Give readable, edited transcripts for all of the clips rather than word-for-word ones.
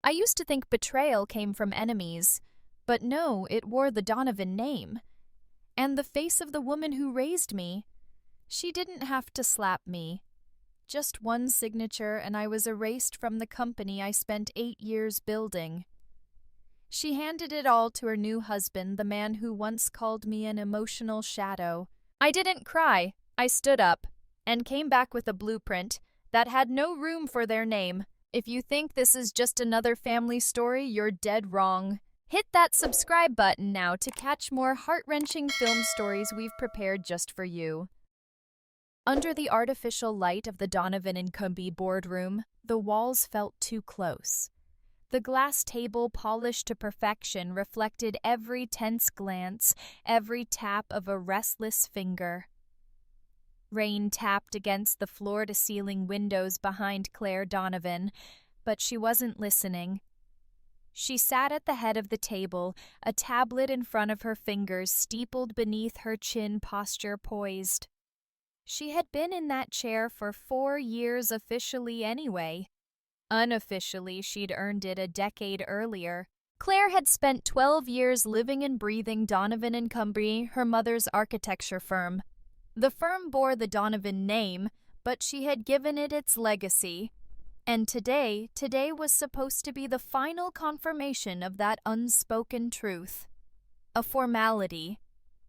I used to think betrayal came from enemies, but no, it wore the Donovan name. And the face of the woman who raised me. She didn't have to slap me. Just one signature and I was erased from the company I spent 8 years building. She handed it all to her new husband, the man who once called me an emotional shadow. I didn't cry. I stood up and came back with a blueprint that had no room for their name. If you think this is just another family story, you're dead wrong. Hit that subscribe button now to catch more heart-wrenching film stories we've prepared just for you. Under the artificial light of the Donovan and Cumby boardroom, the walls felt too close. The glass table, polished to perfection, reflected every tense glance, every tap of a restless finger. Rain tapped against the floor-to-ceiling windows behind Claire Donovan, but she wasn't listening. She sat at the head of the table, a tablet in front of her fingers steepled beneath her chin, posture poised. She had been in that chair for 4 years officially anyway. Unofficially, she'd earned it a decade earlier. Claire had spent 12 years living and breathing Donovan and Cumby, her mother's architecture firm. The firm bore the Donovan name, but she had given it its legacy. And today was supposed to be the final confirmation of that unspoken truth. A formality.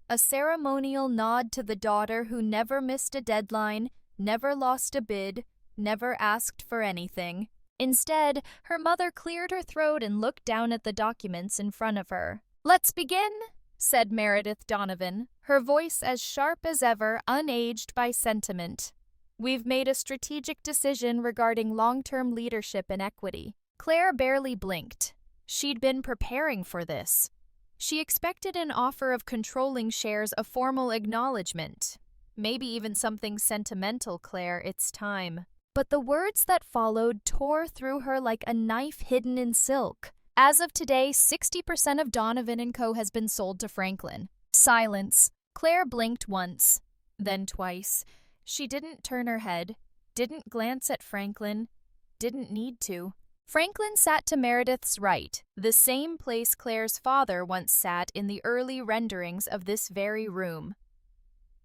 A ceremonial nod to the daughter who never missed a deadline, never lost a bid, never asked for anything. Instead, her mother cleared her throat and looked down at the documents in front of her. "Let's begin," said Meredith Donovan, her voice as sharp as ever, unaged by sentiment. "We've made a strategic decision regarding long-term leadership and equity." Claire barely blinked. She'd been preparing for this. She expected an offer of controlling shares, a formal acknowledgement. Maybe even something sentimental, Claire, it's time. But the words that followed tore through her like a knife hidden in silk. As of today, 60% of Donovan & Co. has been sold to Franklin. Silence. Claire blinked once, then twice. She didn't turn her head, didn't glance at Franklin, didn't need to. Franklin sat to Meredith's right, the same place Claire's father once sat in the early renderings of this very room.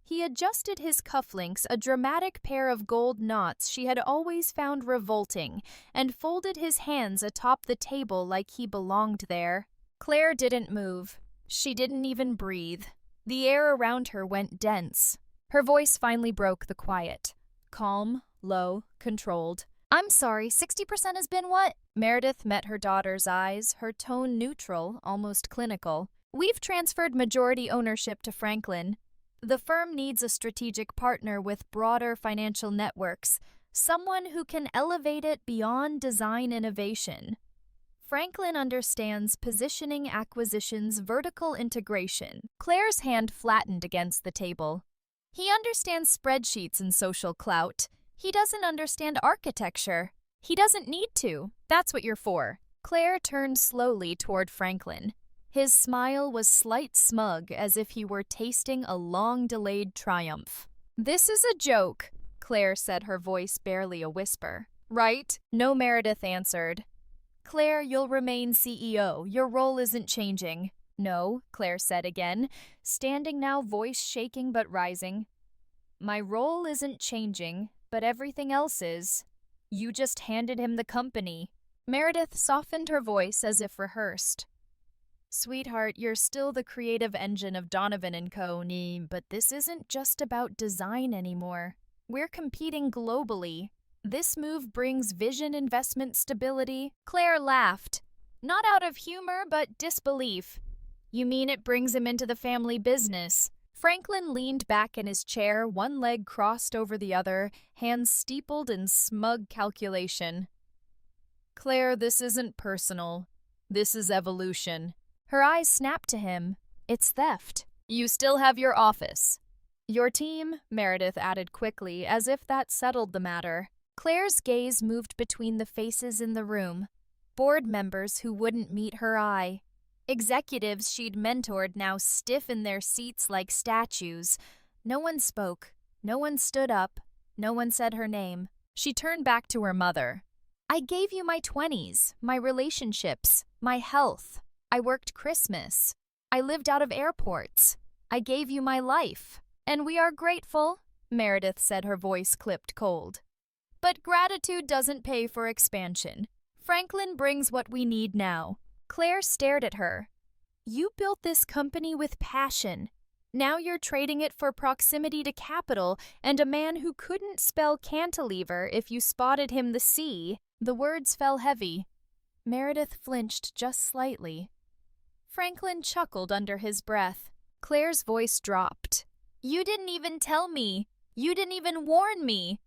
He adjusted his cufflinks, a dramatic pair of gold knots she had always found revolting, and folded his hands atop the table like he belonged there. Claire didn't move. She didn't even breathe. The air around her went dense. Her voice finally broke the quiet. Calm, low, controlled. "I'm sorry, 60% has been what?" Meredith met her daughter's eyes, her tone neutral, almost clinical. "We've transferred majority ownership to Franklin. The firm needs a strategic partner with broader financial networks, someone who can elevate it beyond design innovation. Franklin understands positioning, acquisitions, vertical integration." Claire's hand flattened against the table. "He understands spreadsheets and social clout. He doesn't understand architecture. He doesn't need to. That's what you're for." Claire turned slowly toward Franklin. His smile was slight smug, as if he were tasting a long-delayed triumph. "This is a joke," Claire said, her voice barely a whisper. "Right?" No Meredith answered. "Claire, you'll remain CEO. Your role isn't changing." "No," Claire said again, standing now, voice shaking but rising. "My role isn't changing, but everything else is. You just handed him the company." Meredith softened her voice as if rehearsed. "Sweetheart, you're still the creative engine of Donovan & Co., but this isn't just about design anymore. We're competing globally. This move brings vision, investment, stability." Claire laughed, not out of humor but disbelief. "You mean it brings him into the family business?" Franklin leaned back in his chair, one leg crossed over the other, hands steepled in smug calculation. "Claire, this isn't personal. This is evolution." Her eyes snapped to him. "It's theft. You still have your office." "Your team," Meredith added quickly, as if that settled the matter. Claire's gaze moved between the faces in the room. Board members who wouldn't meet her eye. Executives she'd mentored now stiff in their seats like statues. No one spoke. No one stood up. No one said her name. She turned back to her mother. I gave you my 20s, my relationships, my health. I worked Christmas. I lived out of airports. I gave you my life. And we are grateful, Meredith said, her voice clipped cold. But gratitude doesn't pay for expansion. Franklin brings what we need now. Claire stared at her. You built this company with passion. Now you're trading it for proximity to capital and a man who couldn't spell cantilever if you spotted him the C. The words fell heavy. Meredith flinched just slightly. Franklin chuckled under his breath. Claire's voice dropped. You didn't even tell me. You didn't even warn me.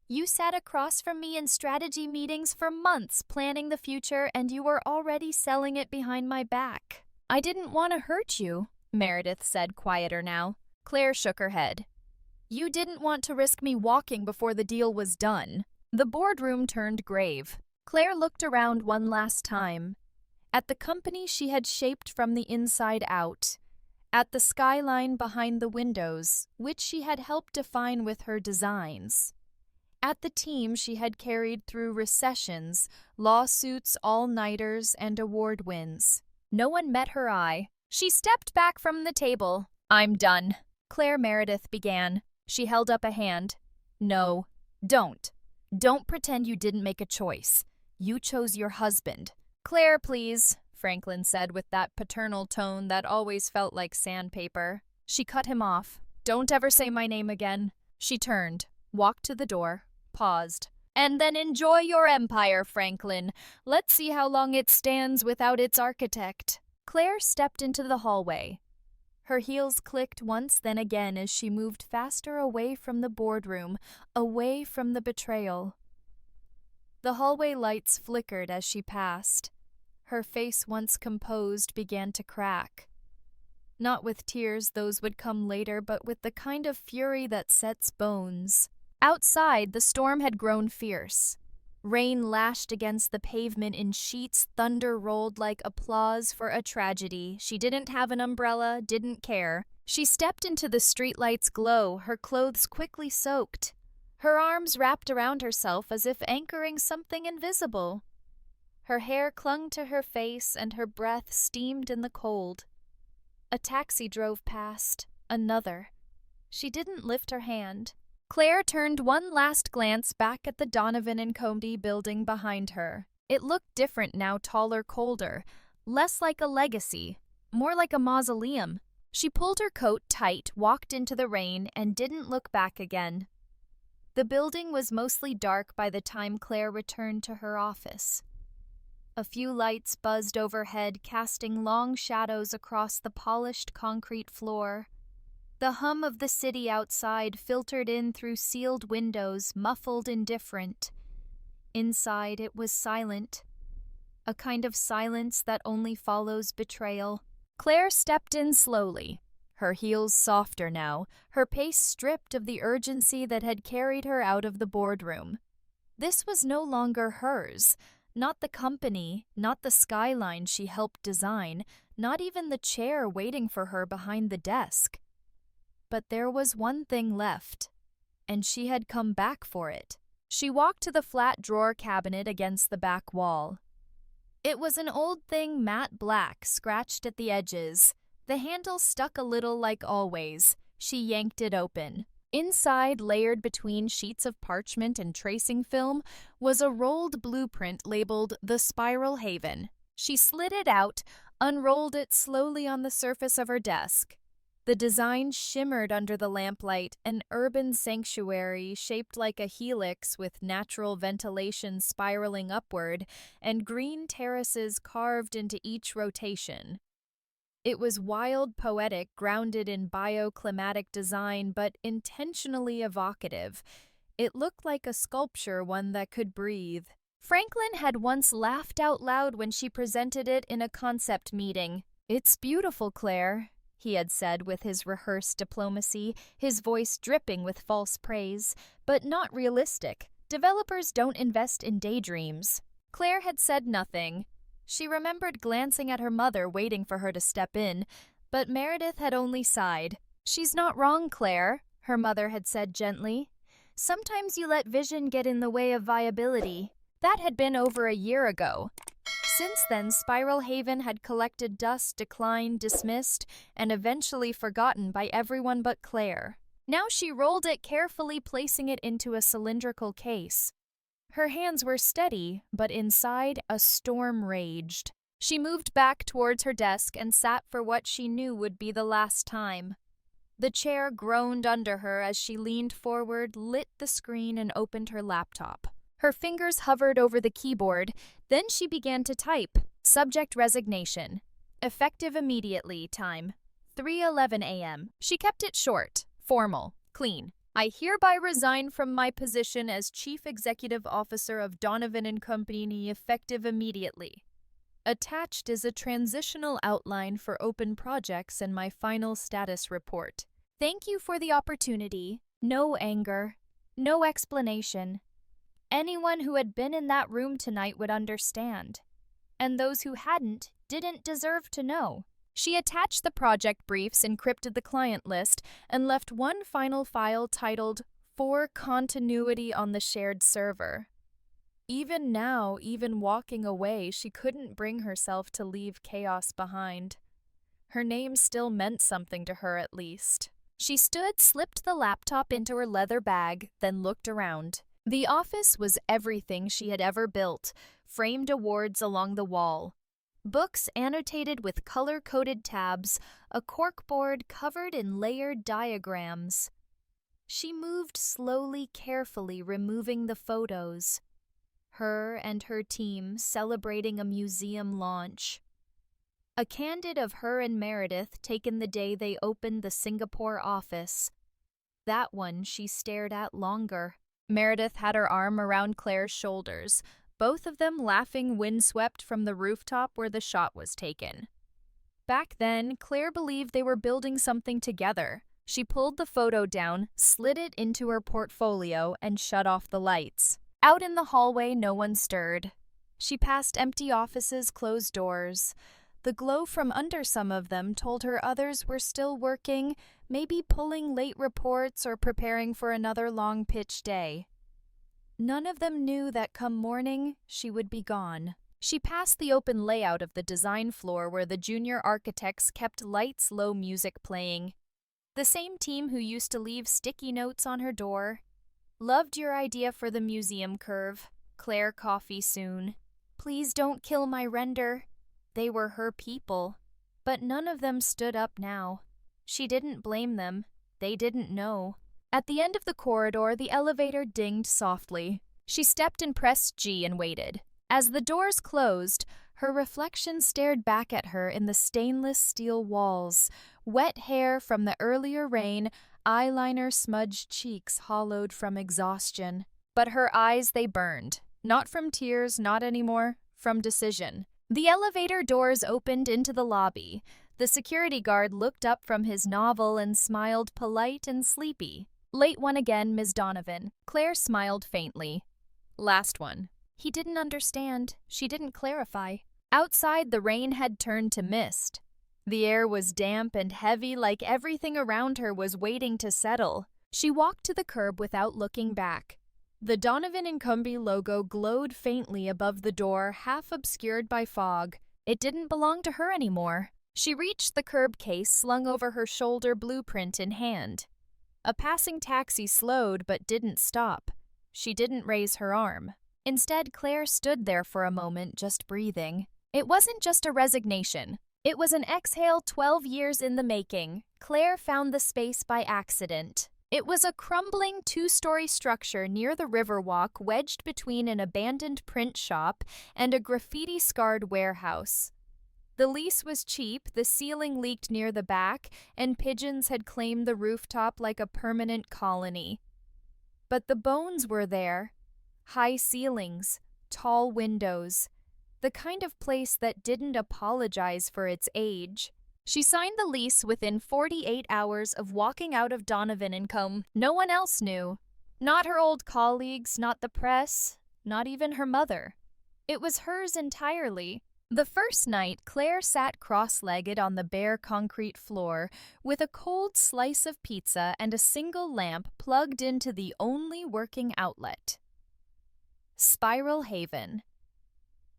You sat across from me in strategy meetings for months planning the future, and you were already selling it behind my back. I didn't want to hurt you, Meredith said, quieter now. Claire shook her head. You didn't want to risk me walking before the deal was done. The boardroom turned grave. Claire looked around one last time. At the company she had shaped from the inside out. At the skyline behind the windows, which she had helped define with her designs. At the team she had carried through recessions, lawsuits, all-nighters, and award wins. No one met her eye. She stepped back from the table. I'm done, Claire Meredith began. She held up a hand. No, don't. Don't pretend you didn't make a choice. You chose your husband. Claire, please, Franklin said with that paternal tone that always felt like sandpaper. She cut him off. Don't ever say my name again. She turned, walked to the door, paused. And then enjoy your empire, Franklin. Let's see how long it stands without its architect. Claire stepped into the hallway. Her heels clicked once, then again as she moved faster away from the boardroom, away from the betrayal. The hallway lights flickered as she passed. Her face, once composed, began to crack. Not with tears, those would come later, but with the kind of fury that sets bones. Outside, the storm had grown fierce. Rain lashed against the pavement in sheets, thunder rolled like applause for a tragedy. She didn't have an umbrella, didn't care. She stepped into the streetlight's glow, her clothes quickly soaked. Her arms wrapped around herself as if anchoring something invisible. Her hair clung to her face and her breath steamed in the cold. A taxi drove past, another. She didn't lift her hand. Claire turned one last glance back at the Donovan and Comedy building behind her. It looked different now, taller, colder, less like a legacy, more like a mausoleum. She pulled her coat tight, walked into the rain, and didn't look back again. The building was mostly dark by the time Claire returned to her office. A few lights buzzed overhead, casting long shadows across the polished concrete floor. The hum of the city outside filtered in through sealed windows, muffled, indifferent. Inside, it was silent. A kind of silence that only follows betrayal. Claire stepped in slowly, her heels softer now, her pace stripped of the urgency that had carried her out of the boardroom. This was no longer hers. Not the company, not the skyline she helped design, not even the chair waiting for her behind the desk. But there was one thing left, and she had come back for it. She walked to the flat drawer cabinet against the back wall. It was an old thing, matte black, scratched at the edges. The handle stuck a little like always. She yanked it open. Inside, layered between sheets of parchment and tracing film, was a rolled blueprint labeled The Spiral Haven. She slid it out, unrolled it slowly on the surface of her desk. The design shimmered under the lamplight, an urban sanctuary shaped like a helix with natural ventilation spiraling upward and green terraces carved into each rotation. It was wild, poetic, grounded in bioclimatic design, but intentionally evocative. It looked like a sculpture, one that could breathe. Franklin had once laughed out loud when she presented it in a concept meeting. "It's beautiful, Claire," he had said with his rehearsed diplomacy, his voice dripping with false praise, but not realistic. Developers don't invest in daydreams. Claire had said nothing. She remembered glancing at her mother, waiting for her to step in, but Meredith had only sighed. "She's not wrong, Claire," her mother had said gently. "Sometimes you let vision get in the way of viability. That had been over a year ago. Since then, Spiral Haven had collected dust, declined, dismissed, and eventually forgotten by everyone but Claire. Now she rolled it carefully, placing it into a cylindrical case. Her hands were steady, but inside a storm raged. She moved back towards her desk and sat for what she knew would be the last time. The chair groaned under her as she leaned forward, lit the screen, and opened her laptop. Her fingers hovered over the keyboard, then she began to type. Subject resignation. Effective immediately. Time 3:11 a.m. She kept it short, formal, clean. I hereby resign from my position as Chief Executive Officer of Donovan & Company effective immediately. Attached is a transitional outline for open projects and my final status report. Thank you for the opportunity. No anger. No explanation. Anyone who had been in that room tonight would understand. And those who hadn't didn't deserve to know. She attached the project briefs, encrypted the client list, and left one final file titled For Continuity on the shared server. Even now, even walking away, she couldn't bring herself to leave chaos behind. Her name still meant something to her, at least. She stood, slipped the laptop into her leather bag, then looked around. The office was everything she had ever built, framed awards along the wall. Books annotated with color-coded tabs, a corkboard covered in layered diagrams. She moved slowly, carefully, removing the photos. Her and her team celebrating a museum launch. A candid of her and Meredith taken the day they opened the Singapore office. That one she stared at longer. Meredith had her arm around Claire's shoulders, both of them laughing windswept from the rooftop where the shot was taken. Back then, Claire believed they were building something together. She pulled the photo down, slid it into her portfolio, and shut off the lights. Out in the hallway, no one stirred. She passed empty offices, closed doors. The glow from under some of them told her others were still working, maybe pulling late reports or preparing for another long pitch day. None of them knew that come morning, she would be gone. She passed the open layout of the design floor where the junior architects kept lights, low music playing. The same team who used to leave sticky notes on her door. Loved your idea for the museum curve. Claire coffee soon. Please don't kill my render. They were her people. But none of them stood up now. She didn't blame them. They didn't know. At the end of the corridor, the elevator dinged softly. She stepped and pressed G and waited. As the doors closed, her reflection stared back at her in the stainless steel walls. Wet hair from the earlier rain, eyeliner smudged cheeks hollowed from exhaustion. But her eyes, they burned. Not from tears, not anymore, from decision. The elevator doors opened into the lobby. The security guard looked up from his novel and smiled, polite and sleepy. Late one again, Ms. Donovan. Claire smiled faintly. Last one. He didn't understand. She didn't clarify. Outside, the rain had turned to mist. The air was damp and heavy, like everything around her was waiting to settle. She walked to the curb without looking back. The Donovan & Company logo glowed faintly above the door, half obscured by fog. It didn't belong to her anymore. She reached the curb case slung over her shoulder, blueprint in hand. A passing taxi slowed but didn't stop. She didn't raise her arm. Instead, Claire stood there for a moment, just breathing. It wasn't just a resignation. It was an exhale 12 years in the making. Claire found the space by accident. It was a crumbling two-story structure near the Riverwalk, wedged between an abandoned print shop and a graffiti-scarred warehouse. The lease was cheap, the ceiling leaked near the back, and pigeons had claimed the rooftop like a permanent colony. But the bones were there. High ceilings, tall windows, the kind of place that didn't apologize for its age. She signed the lease within 48 hours of walking out of Donovan & Co. No one else knew. Not her old colleagues, not the press, not even her mother. It was hers entirely. The first night, Claire sat cross-legged on the bare concrete floor with a cold slice of pizza and a single lamp plugged into the only working outlet. Spiral Haven.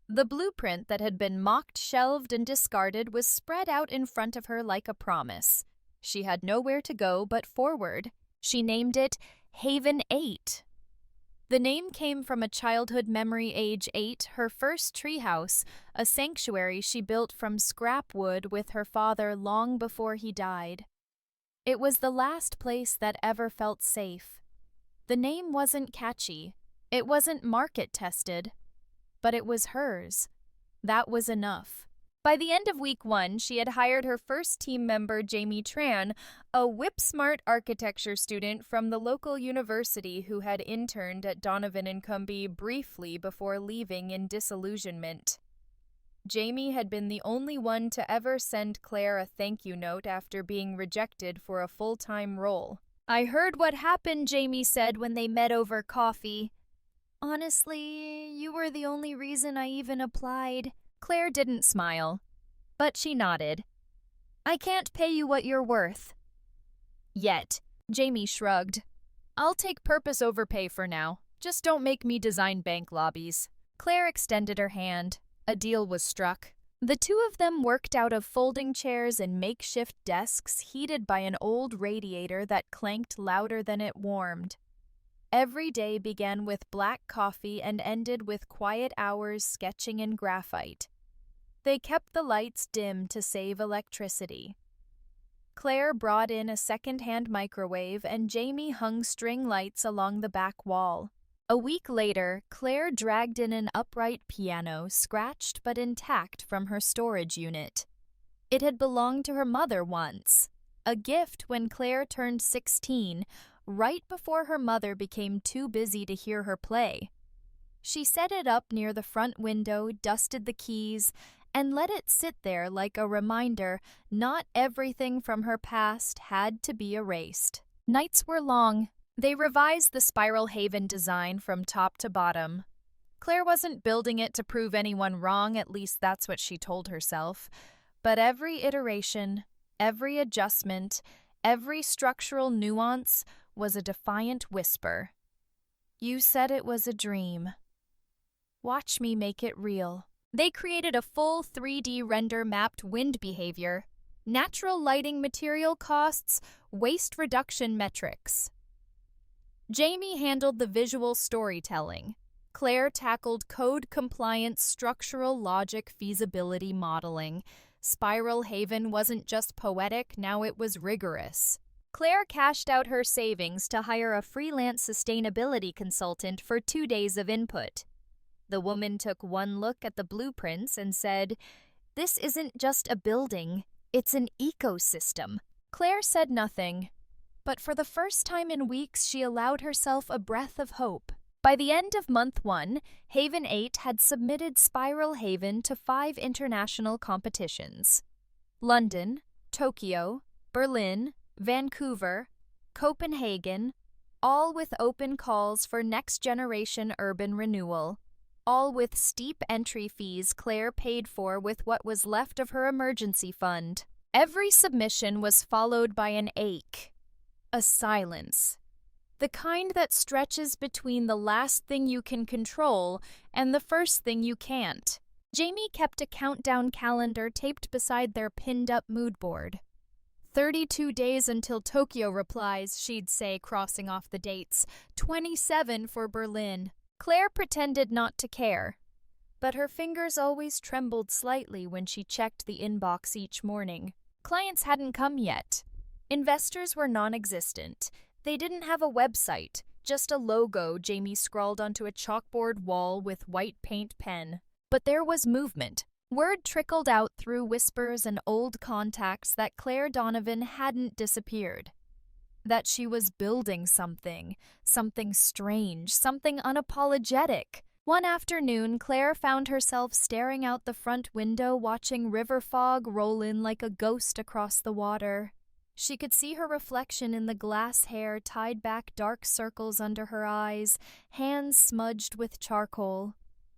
The blueprint that had been mocked, shelved, and discarded was spread out in front of her like a promise. She had nowhere to go but forward. She named it Haven 8. The name came from a childhood memory, age 8, her first treehouse, a sanctuary she built from scrap wood with her father long before he died. It was the last place that ever felt safe. The name wasn't catchy. It wasn't market-tested. But it was hers. That was enough. By the end of week 1, she had hired her first team member, Jamie Tran, a whip-smart architecture student from the local university who had interned at Donovan and Cumbie briefly before leaving in disillusionment. Jamie had been the only one to ever send Claire a thank you note after being rejected for a full-time role. "I heard what happened," Jamie said when they met over coffee. "Honestly, you were the only reason I even applied." Claire didn't smile, but she nodded. "I can't pay you what you're worth." "Yet," Jamie shrugged. "I'll take purpose over pay for now. Just don't make me design bank lobbies." Claire extended her hand. A deal was struck. The two of them worked out of folding chairs and makeshift desks heated by an old radiator that clanked louder than it warmed. Every day began with black coffee and ended with quiet hours sketching in graphite. They kept the lights dim to save electricity. Claire brought in a second-hand microwave and Jamie hung string lights along the back wall. A week later, Claire dragged in an upright piano, scratched but intact from her storage unit. It had belonged to her mother once, a gift when Claire turned 16, right before her mother became too busy to hear her play. She set it up near the front window, dusted the keys, and let it sit there like a reminder not everything from her past had to be erased. Nights were long. They revised the Spiral Haven design from top to bottom. Claire wasn't building it to prove anyone wrong, at least that's what she told herself. But every iteration, every adjustment, every structural nuance was a defiant whisper. "You said it was a dream. Watch me make it real." They created a full 3D render-mapped wind behavior, natural lighting material costs, waste reduction metrics. Jamie handled the visual storytelling. Claire tackled code-compliance, structural logic, feasibility modeling. Spiral Haven wasn't just poetic, now it was rigorous. Claire cashed out her savings to hire a freelance sustainability consultant for 2 days of input. The woman took one look at the blueprints and said, "This isn't just a building, it's an ecosystem." Claire said nothing, but for the first time in weeks she allowed herself a breath of hope. By the end of month 1, Haven 8 had submitted Spiral Haven to 5 international competitions: London, Tokyo, Berlin, Vancouver, Copenhagen, all with open calls for next-generation urban renewal, all with steep entry fees Claire paid for with what was left of her emergency fund. Every submission was followed by an ache, a silence, the kind that stretches between the last thing you can control and the first thing you can't. Jamie kept a countdown calendar taped beside their pinned-up mood board. 32 days until Tokyo replies, she'd say, crossing off the dates. 27 for Berlin. Claire pretended not to care, but her fingers always trembled slightly when she checked the inbox each morning. Clients hadn't come yet. Investors were non-existent. They didn't have a website, just a logo Jamie scrawled onto a chalkboard wall with white paint pen. But there was movement. Word trickled out through whispers and old contacts that Claire Donovan hadn't disappeared. That she was building something strange, something unapologetic. One afternoon, Claire found herself staring out the front window watching river fog roll in like a ghost across the water. She could see her reflection in the glass hair tied back dark circles under her eyes, hands smudged with charcoal.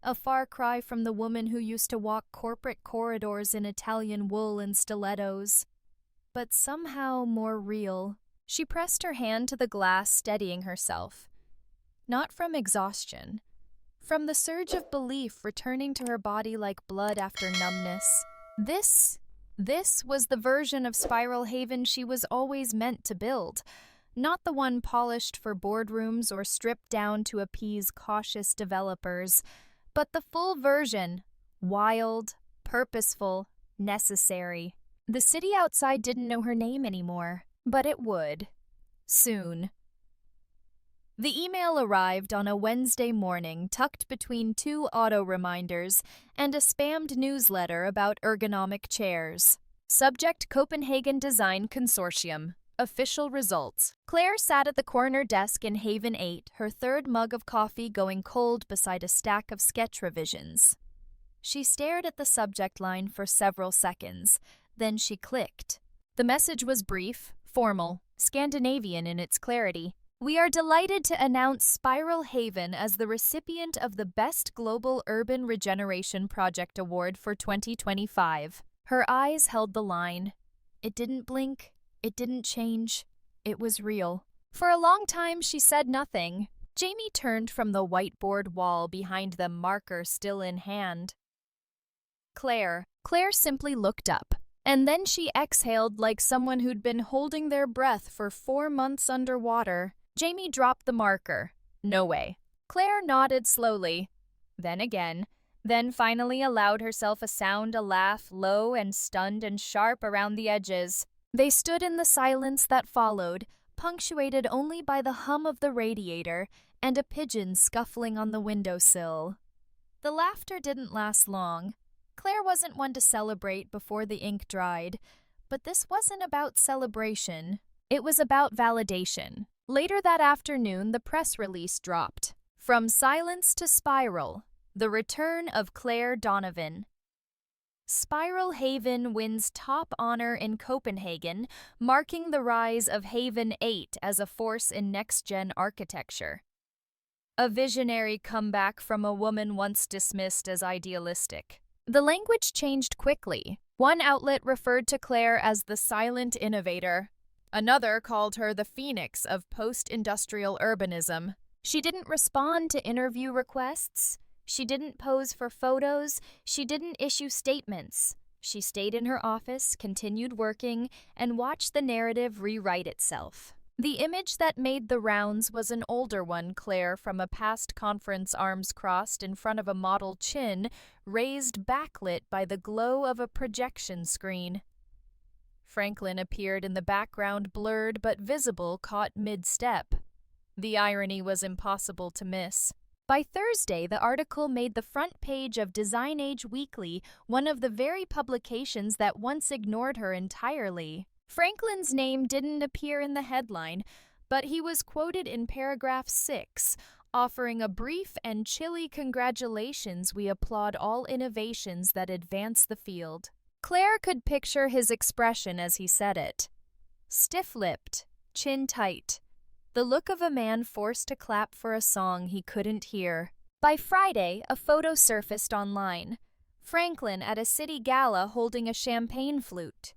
A far cry from the woman who used to walk corporate corridors in Italian wool and stilettos. But somehow more real. She pressed her hand to the glass, steadying herself. Not from exhaustion, from the surge of belief returning to her body like blood after numbness. This was the version of Spiral Haven she was always meant to build, not the one polished for boardrooms or stripped down to appease cautious developers, but the full version, wild, purposeful, necessary. The city outside didn't know her name anymore, but it would. Soon. The email arrived on a Wednesday morning, tucked between 2 auto reminders and a spammed newsletter about ergonomic chairs. Subject: Copenhagen Design Consortium. Official results. Claire sat at the corner desk in Haven 8, her third mug of coffee going cold beside a stack of sketch revisions. She stared at the subject line for several seconds, then she clicked. The message was brief, formal, Scandinavian in its clarity. We are delighted to announce Spiral Haven as the recipient of the Best Global Urban Regeneration Project Award for 2025. Her eyes held the line. It didn't blink. It didn't change. It was real. For a long time, she said nothing. Jamie turned from the whiteboard wall behind them, marker still in hand. Claire simply looked up, and then she exhaled like someone who'd been holding their breath for 4 months underwater. Jamie dropped the marker. No way. Claire nodded slowly. Then again. Then finally allowed herself a laugh, low and stunned and sharp around the edges. They stood in the silence that followed, punctuated only by the hum of the radiator and a pigeon scuffling on the windowsill. The laughter didn't last long. Claire wasn't one to celebrate before the ink dried, but this wasn't about celebration. It was about validation. Later that afternoon, the press release dropped. From Silence to Spiral, the return of Claire Donovan. Spiral Haven wins top honor in Copenhagen, marking the rise of Haven 8 as a force in next-gen architecture. A visionary comeback from a woman once dismissed as idealistic. The language changed quickly. One outlet referred to Claire as the silent innovator. Another called her the phoenix of post-industrial urbanism. She didn't respond to interview requests. She didn't pose for photos. She didn't issue statements. She stayed in her office, continued working, and watched the narrative rewrite itself. The image that made the rounds was an older one, Claire from a past conference, arms crossed in front of a model chin, raised backlit by the glow of a projection screen. Franklin appeared in the background, blurred but visible, caught mid-step. The irony was impossible to miss. By Thursday, the article made the front page of Design Age Weekly, one of the very publications that once ignored her entirely. Franklin's name didn't appear in the headline, but he was quoted in paragraph 6, offering a brief and chilly congratulations. We applaud all innovations that advance the field. Claire could picture his expression as he said it. Stiff-lipped, chin tight. The look of a man forced to clap for a song he couldn't hear. By Friday, a photo surfaced online. Franklin at a city gala holding a champagne flute.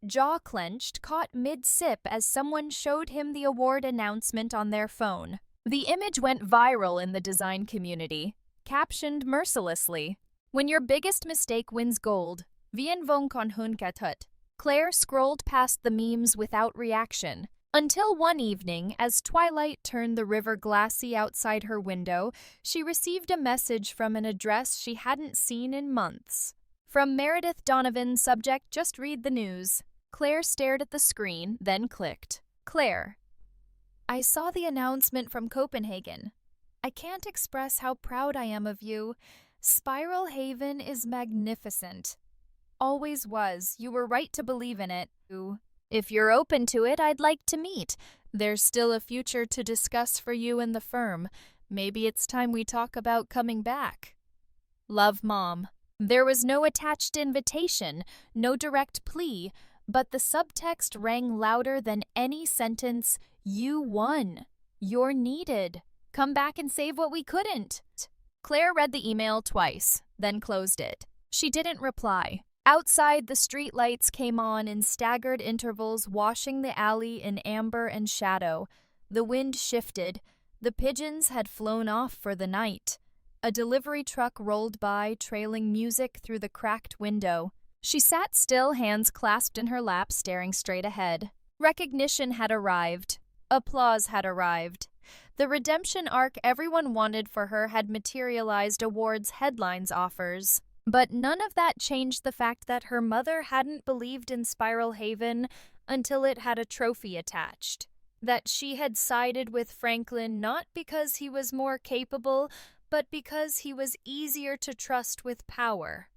Jaw clenched, caught mid-sip as someone showed him the award announcement on their phone. The image went viral in the design community, captioned mercilessly, "When your biggest mistake wins gold, Vien vong kon hun katut." Claire scrolled past the memes without reaction, until one evening, as twilight turned the river glassy outside her window, she received a message from an address she hadn't seen in months. From Meredith Donovan, subject: just read the news. Claire stared at the screen, then clicked. Claire, I saw the announcement from Copenhagen. I can't express how proud I am of you. Spiral Haven is magnificent. Always was. You were right to believe in it. If you're open to it, I'd like to meet. There's still a future to discuss for you and the firm. Maybe it's time we talk about coming back. Love, Mom. There was no attached invitation, no direct plea, but the subtext rang louder than any sentence. You won. You're needed. Come back and save what we couldn't. Claire read the email twice, then closed it. She didn't reply. Outside, the streetlights came on in staggered intervals, washing the alley in amber and shadow. The wind shifted. The pigeons had flown off for the night. a delivery truck rolled by, trailing music through the cracked window. She sat still, hands clasped in her lap, staring straight ahead. Recognition had arrived. Applause had arrived. The redemption arc everyone wanted for her had materialized, awards, headlines, offers. But none of that changed the fact that her mother hadn't believed in Spiral Haven until it had a trophy attached. That she had sided with Franklin not because he was more capable, but because he was easier to trust with power.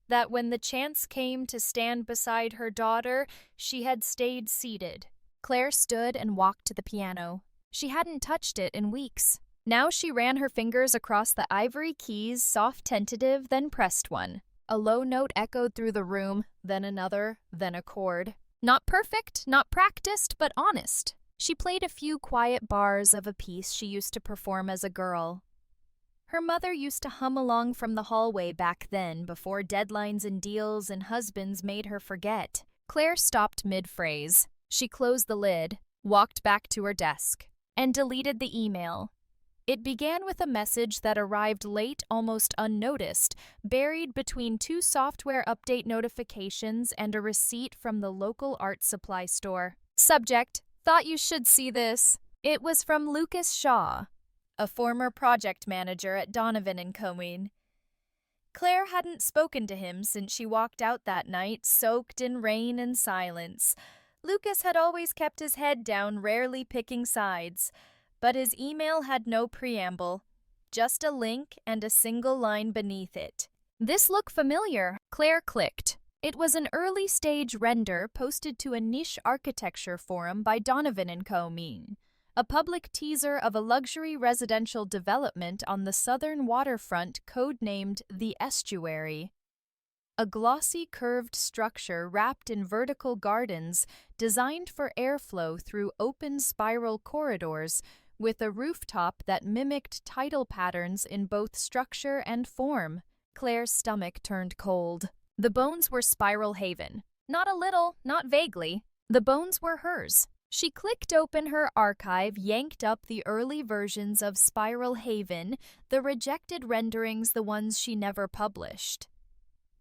That when the chance came to stand beside her daughter, she had stayed seated. Claire stood and walked to the piano. She hadn't touched it in weeks. Now she ran her fingers across the ivory keys, soft, tentative, then pressed one. A low note echoed through the room, then another, then a chord. Not perfect, not practiced, but honest. She played a few quiet bars of a piece she used to perform as a girl. Her mother used to hum along from the hallway back then, before deadlines and deals and husbands made her forget. Claire stopped mid-phrase. She closed the lid, walked back to her desk, and deleted the email. It began with a message that arrived late, almost unnoticed, buried between two software update notifications and a receipt from the local art supply store. Subject: thought you should see this. It was from Lucas Shaw, a former project manager at Donovan & Cohen. Claire hadn't spoken to him since she walked out that night, soaked in rain and silence. Lucas had always kept his head down, rarely picking sides. But his email had no preamble, just a link and a single line beneath it. This looked familiar. Claire clicked. It was an early-stage render posted to a niche architecture forum by Donovan & Cohen, a public teaser of a luxury residential development on the southern waterfront codenamed the Estuary. A glossy, curved structure wrapped in vertical gardens designed for airflow through open spiral corridors with a rooftop that mimicked tidal patterns in both structure and form. Claire's stomach turned cold. The bones were Spiral Haven. Not a little, not vaguely. The bones were hers. She clicked open her archive, yanked up the early versions of Spiral Haven, the rejected renderings, the ones she never published.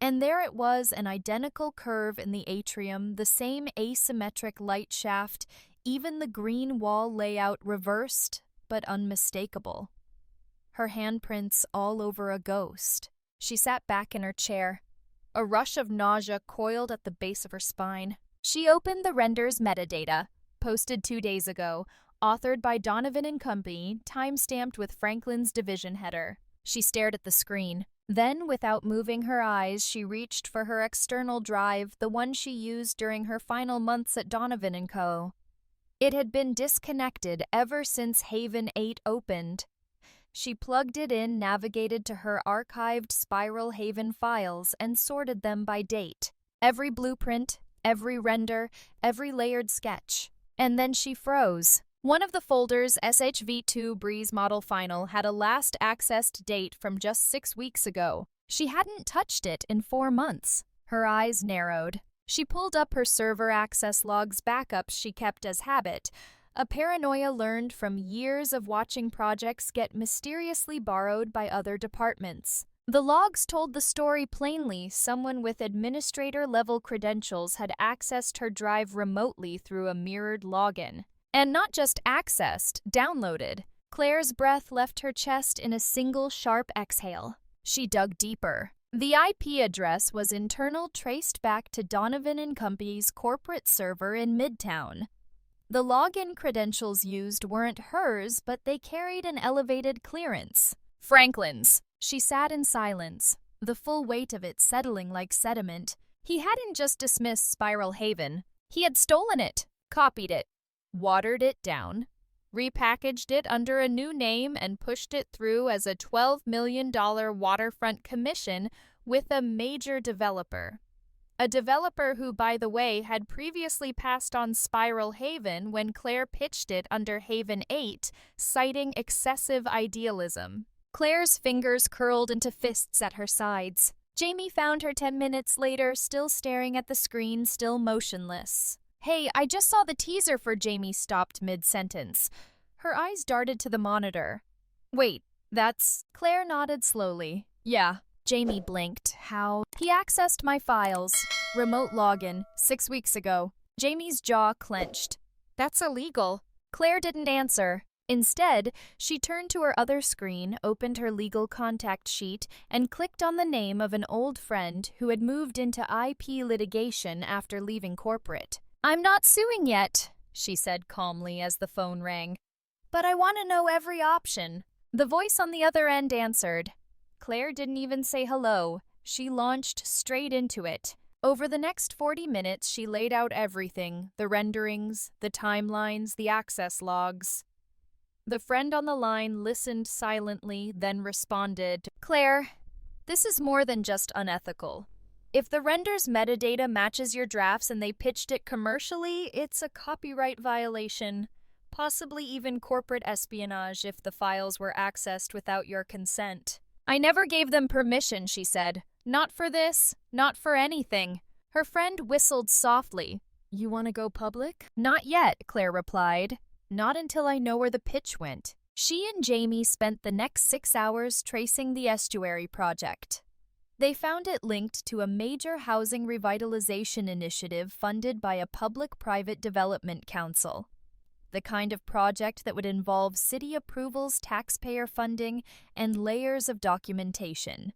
And there it was, an identical curve in the atrium, the same asymmetric light shaft, even the green wall layout reversed, but unmistakable. Her handprints all over a ghost. She sat back in her chair. A rush of nausea coiled at the base of her spine. She opened the render's metadata, posted 2 days ago, authored by Donovan & Company, time-stamped with Franklin's division header. She stared at the screen. Then, without moving her eyes, she reached for her external drive, the one she used during her final months at Donovan & Co. It had been disconnected ever since Haven 8 opened. She plugged it in, navigated to her archived Spiral Haven files, and sorted them by date. Every blueprint, every render, every layered sketch. And then she froze. One of the folders, SHV2 Breeze Model Final, had a last accessed date from just 6 weeks ago. She hadn't touched it in 4 months. Her eyes narrowed. She pulled up her server access logs, backups she kept as habit, a paranoia learned from years of watching projects get mysteriously borrowed by other departments. The logs told the story plainly. Someone with administrator-level credentials had accessed her drive remotely through a mirrored login. And not just accessed, downloaded. Claire's breath left her chest in a single sharp exhale. She dug deeper. The IP address was internal, traced back to Donovan & Company's corporate server in Midtown. The login credentials used weren't hers, but they carried an elevated clearance. Franklin's. She sat in silence, the full weight of it settling like sediment. He hadn't just dismissed Spiral Haven. He had stolen it, copied it, watered it down, repackaged it under a new name, and pushed it through as a $12 million waterfront commission with a major developer. A developer who, by the way, had previously passed on Spiral Haven when Claire pitched it under Haven 8, citing excessive idealism. Claire's fingers curled into fists at her sides. Jamie found her 10 minutes later, still staring at the screen, still motionless. "Hey, I just saw the teaser for." Jamie stopped mid-sentence. Her eyes darted to the monitor. "Wait, Claire nodded slowly. Yeah. Jamie blinked. How? He accessed my files. Remote login, 6 weeks ago. Jamie's jaw clenched. That's illegal. Claire didn't answer. Instead, she turned to her other screen, opened her legal contact sheet, and clicked on the name of an old friend who had moved into IP litigation after leaving corporate. I'm not suing yet, she said calmly as the phone rang. But I want to know every option. The voice on the other end answered. Claire didn't even say hello. She launched straight into it. Over the next 40 minutes, she laid out everything, the renderings, the timelines, the access logs. The friend on the line listened silently, then responded, Claire, this is more than just unethical. If the render's metadata matches your drafts and they pitched it commercially, it's a copyright violation, possibly even corporate espionage if the files were accessed without your consent. I never gave them permission, she said. Not for this, not for anything. Her friend whistled softly. You want to go public? Not yet, Claire replied. Not until I know where the pitch went. She and Jamie spent the next 6 hours tracing the estuary project. They found it linked to a major housing revitalization initiative funded by a public-private development council. The kind of project that would involve city approvals, taxpayer funding, and layers of documentation.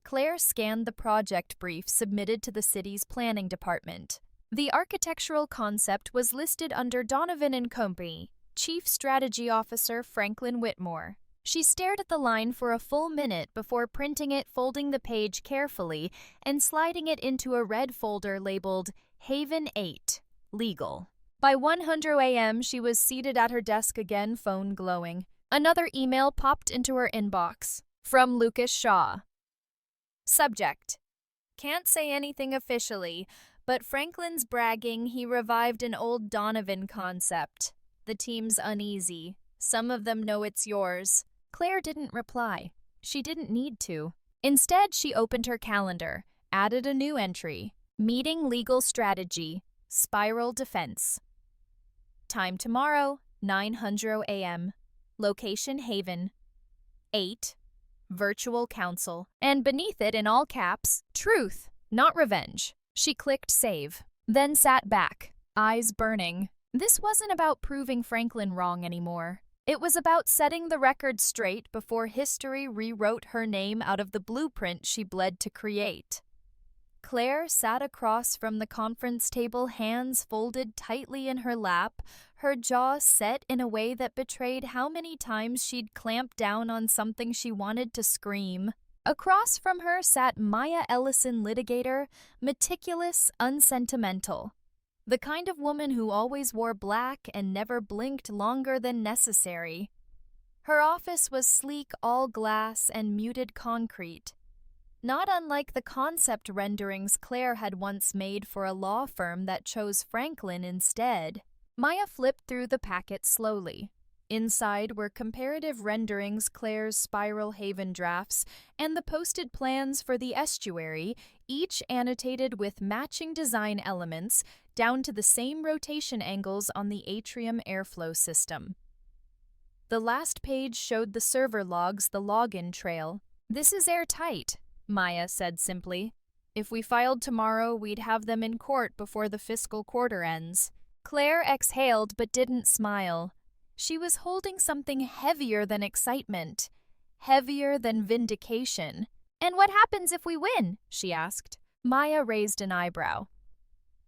Claire scanned the project brief submitted to the city's planning department. The architectural concept was listed under Donovan and Company, Chief Strategy Officer Franklin Whitmore. She stared at the line for a full minute before printing it, folding the page carefully, and sliding it into a red folder labeled Haven 8, Legal. By 1:00 a.m., she was seated at her desk again, phone glowing. Another email popped into her inbox. From Lucas Shaw. Subject. Can't say anything officially, but Franklin's bragging he revived an old Donovan concept. The team's uneasy. Some of them know it's yours. Claire didn't reply. She didn't need to. Instead, she opened her calendar, added a new entry. Meeting legal strategy. Spiral defense. Time tomorrow, 9:00 a.m. Location Haven. 8. Virtual Council. And beneath it, in all caps, truth, not revenge. She clicked save, then sat back, eyes burning. This wasn't about proving Franklin wrong anymore. It was about setting the record straight before history rewrote her name out of the blueprint she bled to create. Claire sat across from the conference table, hands folded tightly in her lap, her jaw set in a way that betrayed how many times she'd clamped down on something she wanted to scream. Across from her sat Maya Ellison, litigator, meticulous, unsentimental. The kind of woman who always wore black and never blinked longer than necessary. Her office was sleek, all glass and muted concrete. Not unlike the concept renderings Claire had once made for a law firm that chose Franklin instead. Maya flipped through the packet slowly. Inside were comparative renderings, Claire's Spiral Haven drafts, and the posted plans for the estuary, each annotated with matching design elements down to the same rotation angles on the atrium airflow system. The last page showed the server logs, the login trail. This is airtight, Maya said simply. If we filed tomorrow, we'd have them in court before the fiscal quarter ends. Claire exhaled but didn't smile. She was holding something heavier than excitement, heavier than vindication. And what happens if we win? She asked. Maya raised an eyebrow.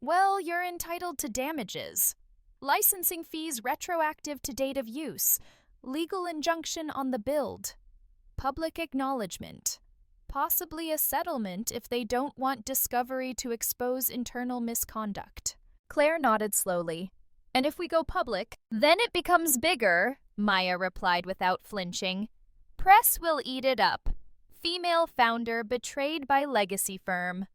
Well, you're entitled to damages. Licensing fees retroactive to date of use. Legal injunction on the build. Public acknowledgement. Possibly a settlement if they don't want discovery to expose internal misconduct. Claire nodded slowly. And if we go public, then it becomes bigger, Maya replied without flinching. Press will eat it up. Female founder betrayed by legacy firm.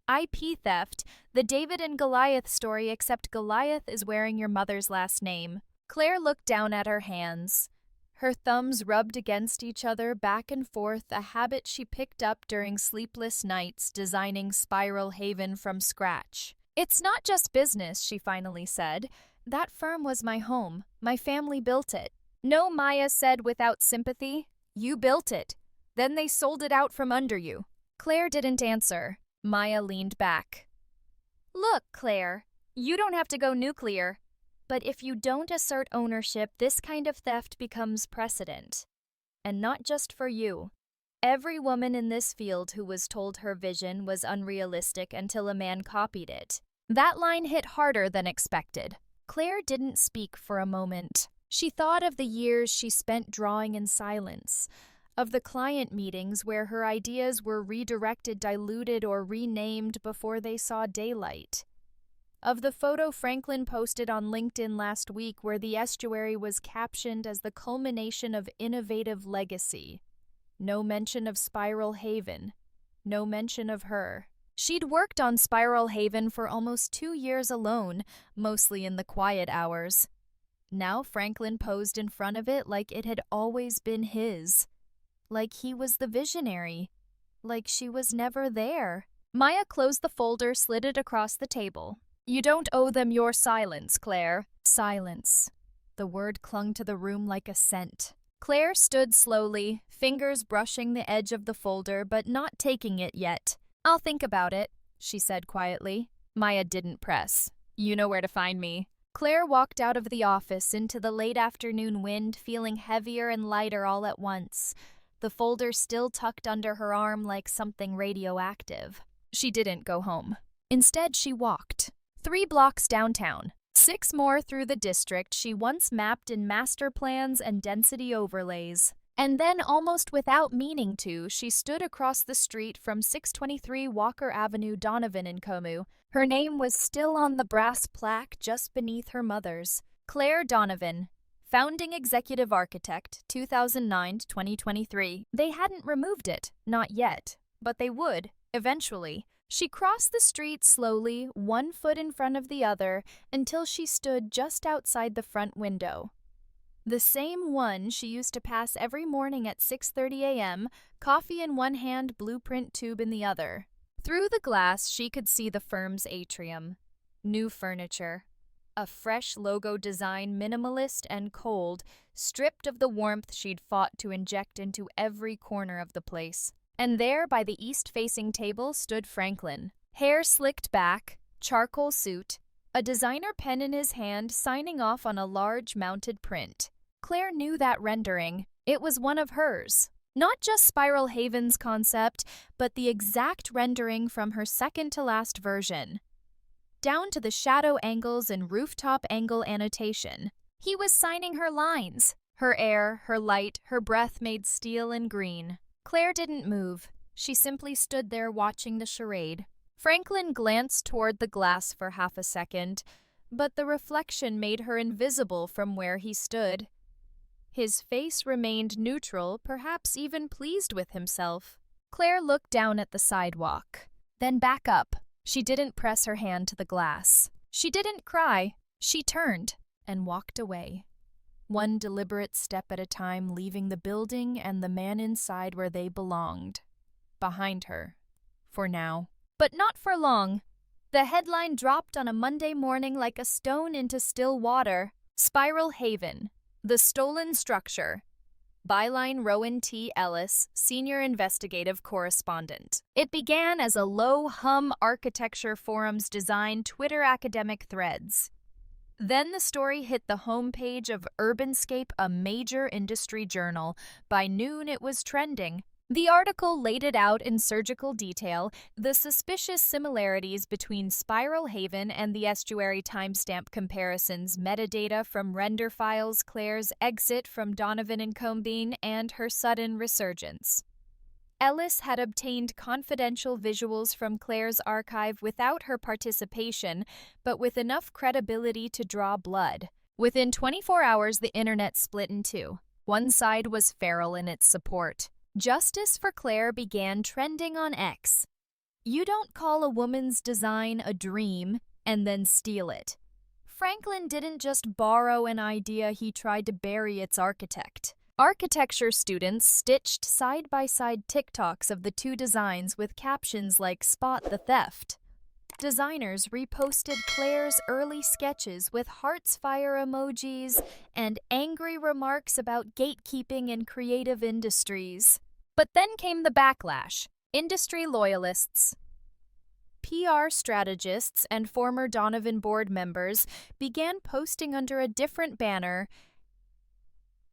IP theft, the David and Goliath story, except Goliath is wearing your mother's last name. Claire looked down at her hands. Her thumbs rubbed against each other back and forth, a habit she picked up during sleepless nights designing Spiral Haven from scratch. It's not just business, she finally said. That firm was my home. My family built it. No, Maya said without sympathy. You built it. Then they sold it out from under you. Claire didn't answer. Maya leaned back. Look, Claire, you don't have to go nuclear. But if you don't assert ownership, this kind of theft becomes precedent. And not just for you. Every woman in this field who was told her vision was unrealistic until a man copied it. That line hit harder than expected. Claire didn't speak for a moment. She thought of the years she spent drawing in silence, of the client meetings where her ideas were redirected, diluted, or renamed before they saw daylight. Of the photo Franklin posted on LinkedIn last week where the estuary was captioned as the culmination of innovative legacy. No mention of Spiral Haven. No mention of her. She'd worked on Spiral Haven for almost 2 years alone, mostly in the quiet hours. Now Franklin posed in front of it like it had always been his. Like he was the visionary. Like she was never there. Maya closed the folder, slid it across the table. You don't owe them your silence, Claire. Silence. The word clung to the room like a scent. Claire stood slowly, fingers brushing the edge of the folder but not taking it yet. I'll think about it, she said quietly. Maya didn't press. You know where to find me. Claire walked out of the office into the late afternoon wind, feeling heavier and lighter all at once, the folder still tucked under her arm like something radioactive. She didn't go home. Instead, she walked. 3 blocks downtown, 6 more through the district she once mapped in master plans and density overlays. And then, almost without meaning to, she stood across the street from 623 Walker Avenue, Donovan and Comu. Her name was still on the brass plaque just beneath her mother's. Claire Donovan, founding executive architect, 2009-2023. They hadn't removed it, not yet, but they would, eventually. She crossed the street slowly, 1 foot in front of the other, until she stood just outside the front window. The same one she used to pass every morning at 6:30 a.m., coffee in one hand, blueprint tube in the other. Through the glass, she could see the firm's atrium. New furniture. A fresh logo design, minimalist and cold, stripped of the warmth she'd fought to inject into every corner of the place. And there, by the east-facing table, stood Franklin. Hair slicked back, charcoal suit, a designer pen in his hand, signing off on a large mounted print. Claire knew that rendering. It was one of hers. Not just Spiral Haven's concept, but the exact rendering from her second-to-last version. Down to the shadow angles and rooftop angle annotation. He was signing her lines. Her air, her light, her breath made steel and green. Claire didn't move. She simply stood there watching the charade. Franklin glanced toward the glass for half a second, but the reflection made her invisible from where he stood. His face remained neutral, perhaps even pleased with himself. Claire looked down at the sidewalk, then back up. She didn't press her hand to the glass. She didn't cry. She turned and walked away. 1 deliberate step at a time, leaving the building and the man inside where they belonged. Behind her. For now. But not for long. The headline dropped on a Monday morning like a stone into still water. Spiral Haven. The Stolen Structure. Byline Rowan T. Ellis, Senior Investigative Correspondent. It began as a low-hum architecture forums design Twitter academic threads. Then the story hit the homepage of Urbanscape, a major industry journal. By noon, it was trending. The article laid it out in surgical detail, the suspicious similarities between Spiral Haven and the estuary timestamp comparisons, metadata from render files, Claire's exit from Donovan and Combine, and her sudden resurgence. Ellis had obtained confidential visuals from Claire's archive without her participation, but with enough credibility to draw blood. Within 24 hours, the internet split in 2. One side was feral in its support. Justice for Claire began trending on X. You don't call a woman's design a dream and then steal it. Franklin didn't just borrow an idea, he tried to bury its architect. Architecture students stitched side-by-side TikToks of the 2 designs with captions like "Spot the theft." Designers reposted Claire's early sketches with hearts fire emojis and angry remarks about gatekeeping in creative industries. But then came the backlash. Industry loyalists, PR strategists, and former Donovan board members began posting under a different banner,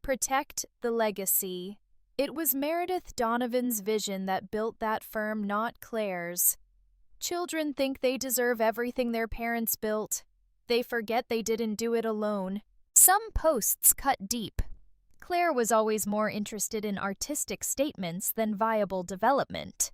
"Protect the Legacy." It was Meredith Donovan's vision that built that firm, not Claire's. Children think they deserve everything their parents built. They forget they didn't do it alone. Some posts cut deep. Claire was always more interested in artistic statements than viable development.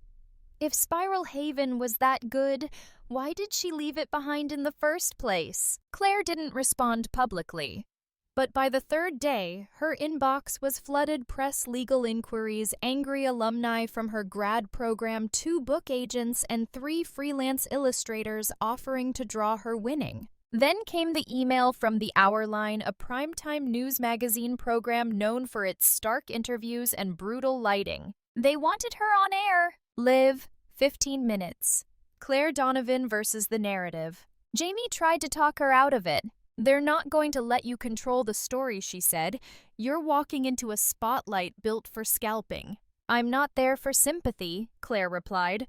If Spiral Haven was that good, why did she leave it behind in the first place? Claire didn't respond publicly. But by the third day, her inbox was flooded press legal inquiries, angry alumni from her grad program, 2 book agents, and 3 freelance illustrators offering to draw her winning. Then came the email from The Hour Line, a primetime news magazine program known for its stark interviews and brutal lighting. They wanted her on air. Live, 15 minutes. Claire Donovan versus the narrative. Jamie tried to talk her out of it. "They're not going to let you control the story," she said. "You're walking into a spotlight built for scalping." "I'm not there for sympathy," Claire replied.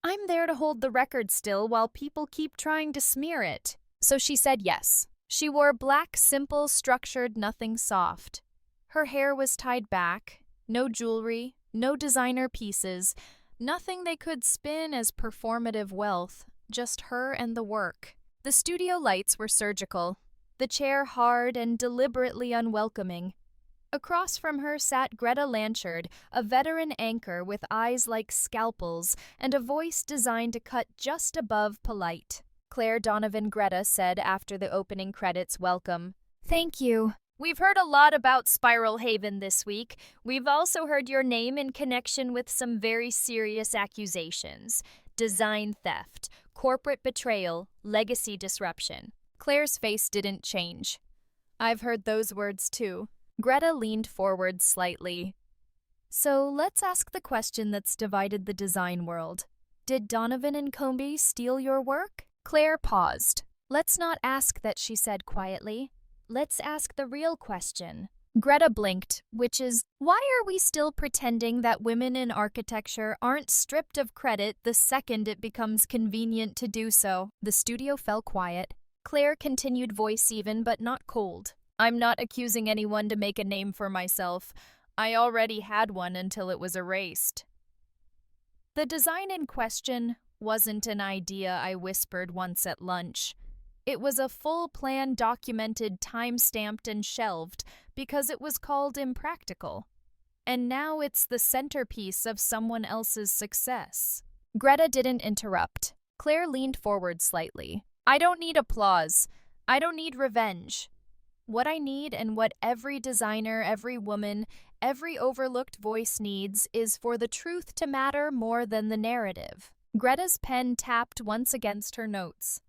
"I'm there to hold the record still while people keep trying to smear it." So she said yes. She wore black, simple, structured, nothing soft. Her hair was tied back, no jewelry, no designer pieces, nothing they could spin as performative wealth, just her and the work. The studio lights were surgical, the chair hard and deliberately unwelcoming. Across from her sat Greta Lanchard, a veteran anchor with eyes like scalpels and a voice designed to cut just above polite. Claire Donovan Greta said after the opening credits welcome, "Thank you. We've heard a lot about Spiral Haven this week. We've also heard your name in connection with some very serious accusations. Design theft, corporate betrayal, legacy disruption." Claire's face didn't change. "I've heard those words too." Greta leaned forward slightly. "So let's ask the question that's divided the design world. Did Donovan and Comby steal your work?" Claire paused. "Let's not ask that," she said quietly. "Let's ask the real question." Greta blinked, which is, why are we still pretending that women in architecture aren't stripped of credit the second it becomes convenient to do so? The studio fell quiet. Claire continued, voice even but not cold. "I'm not accusing anyone to make a name for myself. I already had one until it was erased." "The design in question wasn't an idea I whispered once at lunch. It was a full plan, documented, time-stamped, and shelved because it was called impractical. And now it's the centerpiece of someone else's success." Greta didn't interrupt. Claire leaned forward slightly. "I don't need applause. I don't need revenge. What I need, and what every designer, every woman, every overlooked voice needs, is for the truth to matter more than the narrative." Greta's pen tapped once against her notes.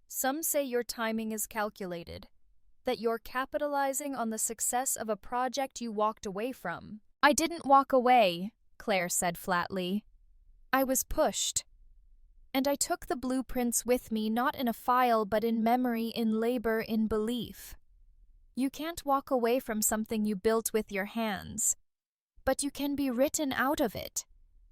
"Some say your timing is calculated, that you're capitalizing on the success of a project you walked away from." "I didn't walk away," Claire said flatly. "I was pushed. And I took the blueprints with me, not in a file, but in memory, in labor, in belief. You can't walk away from something you built with your hands, but you can be written out of it.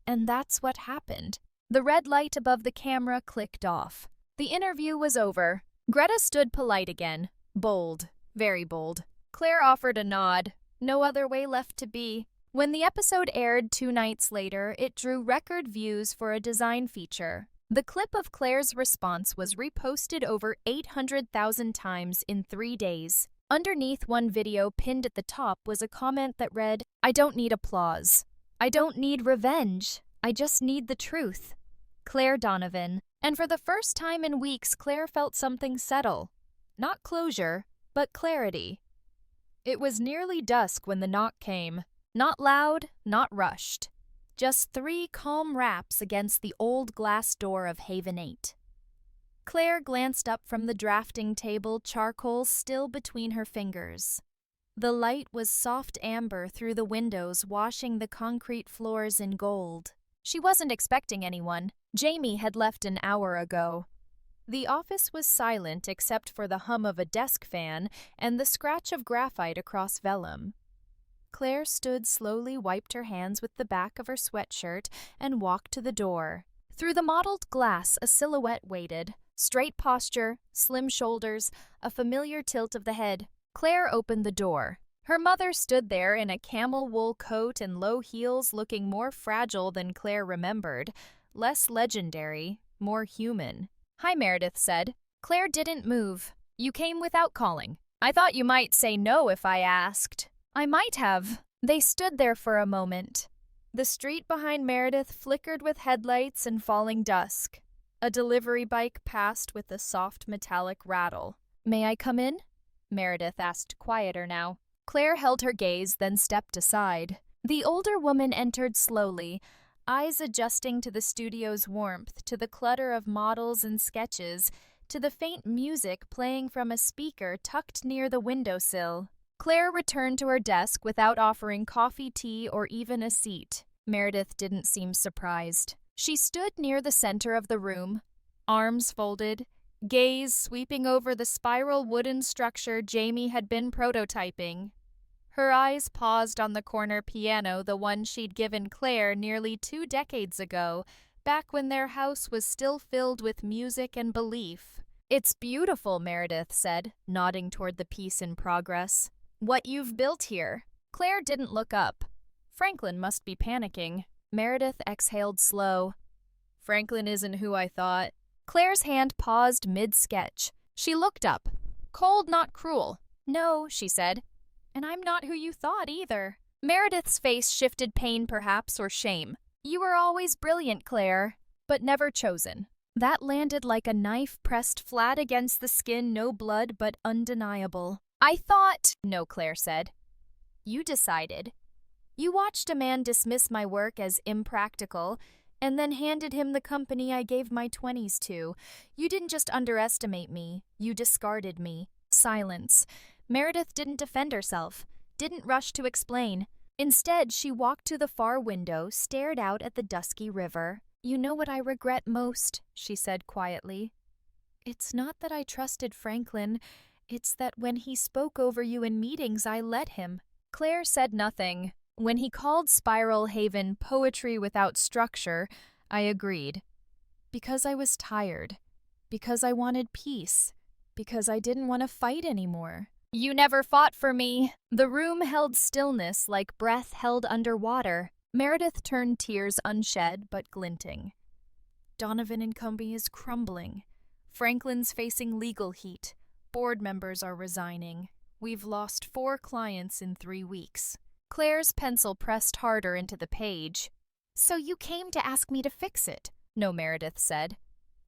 And that's what happened." The red light above the camera clicked off. The interview was over. Greta stood polite again. Bold. Very bold. Claire offered a nod. No other way left to be. When the episode aired 2 nights later, it drew record views for a design feature. The clip of Claire's response was reposted over 800,000 times in 3 days. Underneath one video pinned at the top was a comment that read, "I don't need applause. I don't need revenge. I just need the truth. Claire Donovan." And for the first time in weeks, Claire felt something settle. Not closure, but clarity. It was nearly dusk when the knock came. Not loud, not rushed. Just 3 calm raps against the old glass door of Haven 8. Claire glanced up from the drafting table, charcoal still between her fingers. The light was soft amber through the windows, washing the concrete floors in gold. She wasn't expecting anyone. Jamie had left an hour ago. The office was silent except for the hum of a desk fan and the scratch of graphite across vellum. Claire stood slowly, wiped her hands with the back of her sweatshirt, and walked to the door. Through the mottled glass, a silhouette waited. Straight posture, slim shoulders, a familiar tilt of the head. Claire opened the door. Her mother stood there in a camel wool coat and low heels, looking more fragile than Claire remembered, less legendary, more human. "Hi," Meredith said. Claire didn't move. "You came without calling. I thought you might say no if I asked." "I might have." They stood there for a moment. The street behind Meredith flickered with headlights and falling dusk. A delivery bike passed with a soft metallic rattle. "May I come in?" Meredith asked, quieter now. Claire held her gaze, then stepped aside. The older woman entered slowly, eyes adjusting to the studio's warmth, to the clutter of models and sketches, to the faint music playing from a speaker tucked near the windowsill. Claire returned to her desk without offering coffee, tea, or even a seat. Meredith didn't seem surprised. She stood near the center of the room, arms folded, gaze sweeping over the spiral wooden structure Jamie had been prototyping. Her eyes paused on the corner piano, the one she'd given Claire nearly 2 decades ago, back when their house was still filled with music and belief. "It's beautiful," Meredith said, nodding toward the piece in progress. "What you've built here." Claire didn't look up. Franklin must be panicking. Meredith exhaled slow. "Franklin isn't who I thought." Claire's hand paused mid-sketch. She looked up. "Cold, not cruel." "No," she said. "And I'm not who you thought either." Meredith's face shifted, pain perhaps, or shame. "You were always brilliant, Claire, but never chosen." That landed like a knife pressed flat against the skin, no blood, but undeniable. "I thought," no, Claire said. "You decided. You watched a man dismiss my work as impractical, and then handed him the company I gave my 20s to. You didn't just underestimate me, you discarded me." Silence. Meredith didn't defend herself, didn't rush to explain. Instead, she walked to the far window, stared out at the dusky river. "You know what I regret most," she said quietly. "It's not that I trusted Franklin, it's that when he spoke over you in meetings, I let him." Claire said nothing. When he called Spiral Haven poetry without structure, I agreed. Because I was tired. Because I wanted peace. Because I didn't want to fight anymore. "You never fought for me." The room held stillness like breath held underwater. Meredith turned, tears unshed but glinting. "Donovan and Company is crumbling. Franklin's facing legal heat. Board members are resigning. We've lost 4 clients in 3 weeks. Claire's pencil pressed harder into the page. "So you came to ask me to fix it?" No, Meredith said.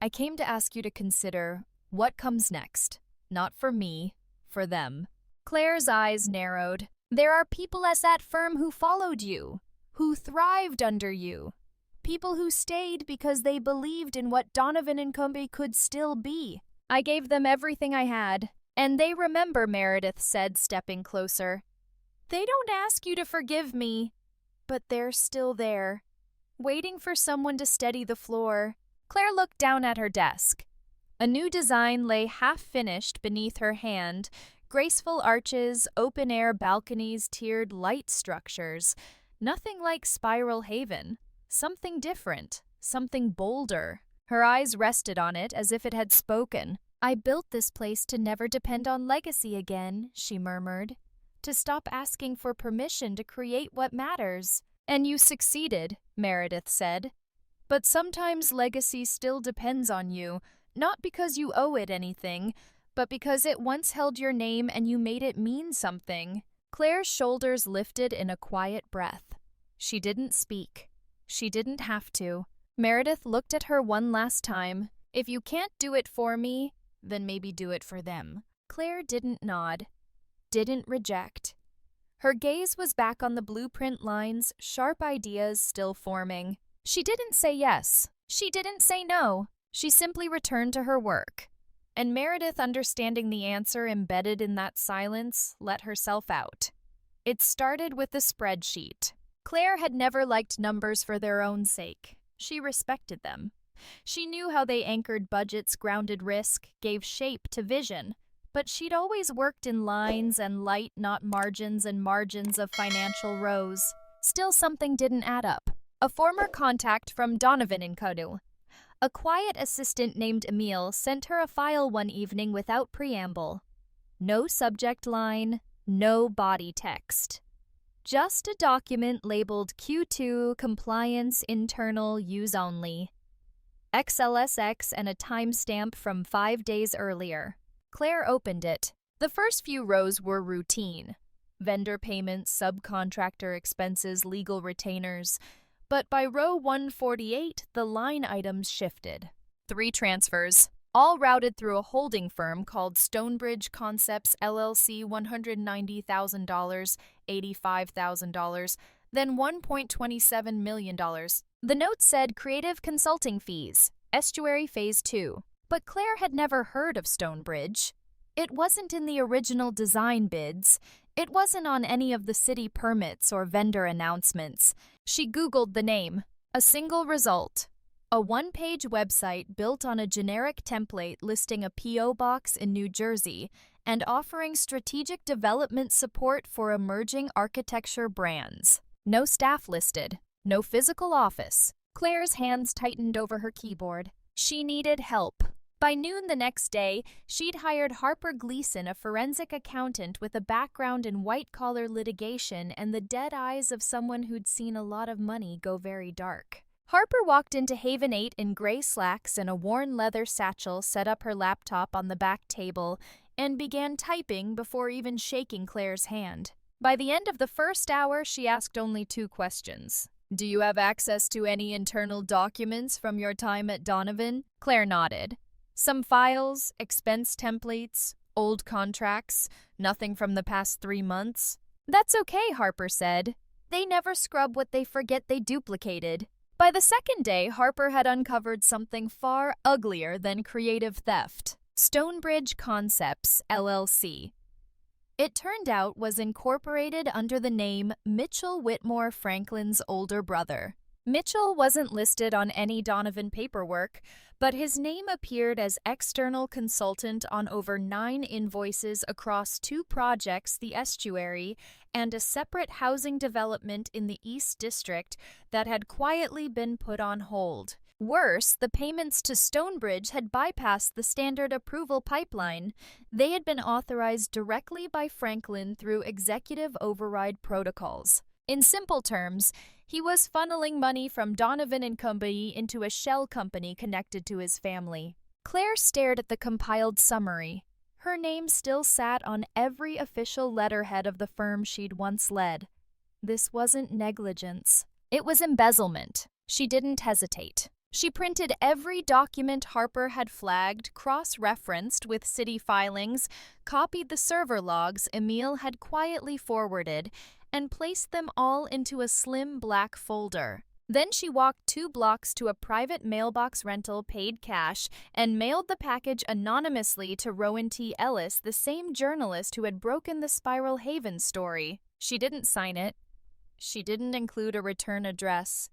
"I came to ask you to consider what comes next. Not for me, for them." Claire's eyes narrowed. "There are people at that firm who followed you, who thrived under you. People who stayed because they believed in what Donovan and Company could still be. I gave them everything I had. And they remember," Meredith said, stepping closer. "They don't ask you to forgive me, but they're still there, waiting for someone to steady the floor." Claire looked down at her desk. A new design lay half-finished beneath her hand, graceful arches, open-air balconies, tiered light structures. Nothing like Spiral Haven. Something different, something bolder. Her eyes rested on it as if it had spoken. "I built this place to never depend on legacy again," she murmured. "To stop asking for permission to create what matters." "And you succeeded," Meredith said. "But sometimes legacy still depends on you, not because you owe it anything, but because it once held your name and you made it mean something." Claire's shoulders lifted in a quiet breath. She didn't speak. She didn't have to. Meredith looked at her one last time. "If you can't do it for me, then maybe do it for them." Claire didn't nod, didn't reject. Her gaze was back on the blueprint lines, sharp ideas still forming. She didn't say yes. She didn't say no. She simply returned to her work. And Meredith, understanding the answer embedded in that silence, let herself out. It started with the spreadsheet. Claire had never liked numbers for their own sake. She respected them. She knew how they anchored budgets, grounded risk, gave shape to vision. But she'd always worked in lines and light, not margins and margins of financial rows. Still, something didn't add up. A former contact from Donovan and Co. A quiet assistant named Emile sent her a file one evening without preamble. No subject line, no body text. Just a document labeled Q2 Compliance Internal Use Only. XLSX and a timestamp from 5 days earlier. Claire opened it. The first few rows were routine. Vendor payments, subcontractor expenses, legal retainers. But by row 148, the line items shifted. 3 transfers, all routed through a holding firm called Stonebridge Concepts LLC, $190,000, $85,000, then $1.27 million. The note said creative consulting fees, Estuary Phase 2. But Claire had never heard of Stonebridge. It wasn't in the original design bids. It wasn't on any of the city permits or vendor announcements. She Googled the name. A single result. A one-page website built on a generic template listing a P.O. box in New Jersey and offering strategic development support for emerging architecture brands. No staff listed. No physical office. Claire's hands tightened over her keyboard. She needed help. By noon the next day, she'd hired Harper Gleason, a forensic accountant with a background in white-collar litigation and the dead eyes of someone who'd seen a lot of money go very dark. Harper walked into Haven 8 in gray slacks and a worn leather satchel, set up her laptop on the back table, and began typing before even shaking Claire's hand. By the end of the first hour, she asked only 2 questions. "Do you have access to any internal documents from your time at Donovan?" Claire nodded. "Some files, expense templates, old contracts, nothing from the past 3 months." "That's okay," Harper said. "They never scrub what they forget they duplicated." By the second day, Harper had uncovered something far uglier than creative theft. Stonebridge Concepts, LLC. It turned out was incorporated under the name Mitchell Whitmore Franklin's older brother. Mitchell wasn't listed on any Donovan paperwork, but his name appeared as external consultant on over 9 invoices across 2 projects, the Estuary, and a separate housing development in the East District that had quietly been put on hold. Worse, the payments to Stonebridge had bypassed the standard approval pipeline. They had been authorized directly by Franklin through executive override protocols. In simple terms, he was funneling money from Donovan and Company into a shell company connected to his family. Claire stared at the compiled summary. Her name still sat on every official letterhead of the firm she'd once led. This wasn't negligence. It was embezzlement. She didn't hesitate. She printed every document Harper had flagged, cross-referenced with city filings, copied the server logs Emile had quietly forwarded, and placed them all into a slim black folder. Then she walked 2 blocks to a private mailbox rental, paid cash, and mailed the package anonymously to Rowan T. Ellis, the same journalist who had broken the Spiral Haven story. She didn't sign it. She didn't include a return address.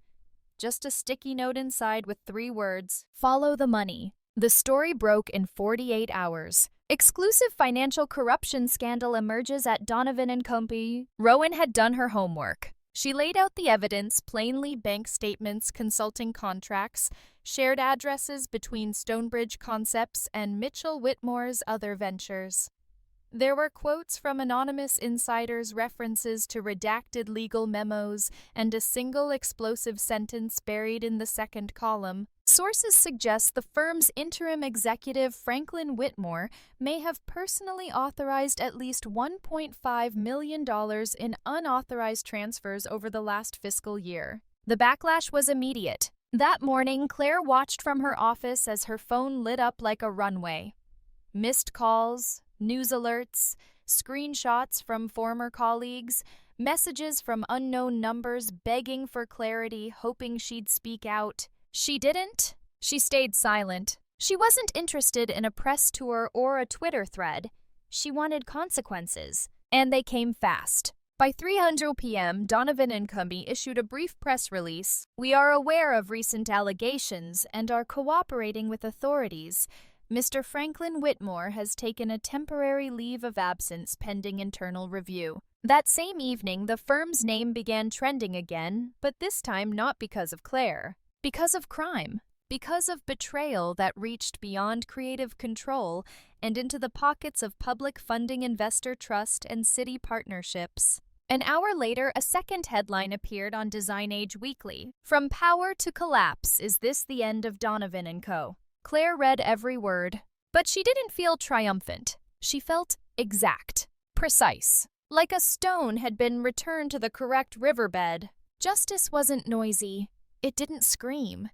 Just a sticky note inside with 3 words, "Follow the money." The story broke in 48 hours. Exclusive financial corruption scandal emerges at Donovan and Company. Rowan had done her homework. She laid out the evidence, plainly bank statements, consulting contracts, shared addresses between Stonebridge Concepts and Mitchell Whitmore's other ventures. There were quotes from anonymous insiders, references to redacted legal memos, and a single explosive sentence buried in the second column. Sources suggest the firm's interim executive, Franklin Whitmore, may have personally authorized at least $1.5 million in unauthorized transfers over the last fiscal year. The backlash was immediate. That morning, Claire watched from her office as her phone lit up like a runway. Missed calls, news alerts, screenshots from former colleagues, messages from unknown numbers begging for clarity, hoping she'd speak out. She didn't. She stayed silent. She wasn't interested in a press tour or a Twitter thread. She wanted consequences, and they came fast. By 3:00 p.m., Donovan and Company issued a brief press release. "We are aware of recent allegations and are cooperating with authorities. Mr. Franklin Whitmore has taken a temporary leave of absence pending internal review." That same evening, the firm's name began trending again, but this time not because of Claire. Because of crime. Because of betrayal that reached beyond creative control and into the pockets of public funding, investor trust, and city partnerships. An hour later, a second headline appeared on Design Age Weekly. "From power to collapse, is this the end of Donovan and Co.?" Claire read every word, but she didn't feel triumphant. She felt exact, precise, like a stone had been returned to the correct riverbed. Justice wasn't noisy. It didn't scream.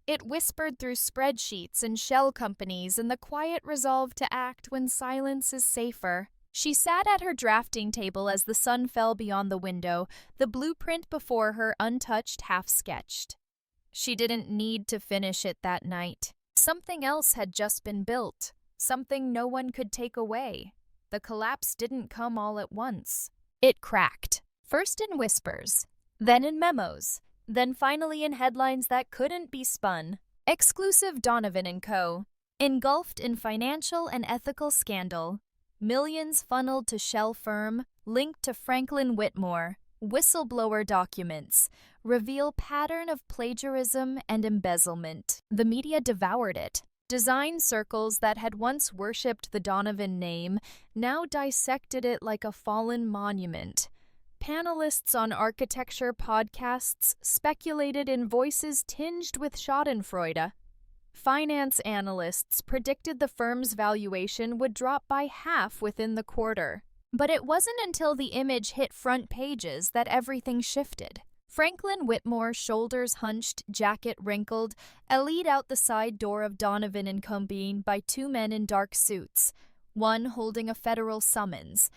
It whispered through spreadsheets and shell companies and the quiet resolve to act when silence is safer. She sat at her drafting table as the sun fell beyond the window, the blueprint before her untouched, half-sketched. She didn't need to finish it that night. Something else had just been built, something no one could take away. The collapse didn't come all at once. It cracked, first in whispers, then in memos, then finally in headlines that couldn't be spun. Exclusive Donovan and Co. Engulfed in financial and ethical scandal. Millions funneled to shell firm, linked to Franklin Whitmore. Whistleblower documents reveal pattern of plagiarism and embezzlement. The media devoured it. Design circles that had once worshipped the Donovan name now dissected it like a fallen monument. Panelists on architecture podcasts speculated in voices tinged with schadenfreude. Finance analysts predicted the firm's valuation would drop by half within the quarter. But it wasn't until the image hit front pages that everything shifted. Franklin Whitmore, shoulders hunched, jacket wrinkled, lead out the side door of Donovan and Company by two men in dark suits, one holding a federal summons,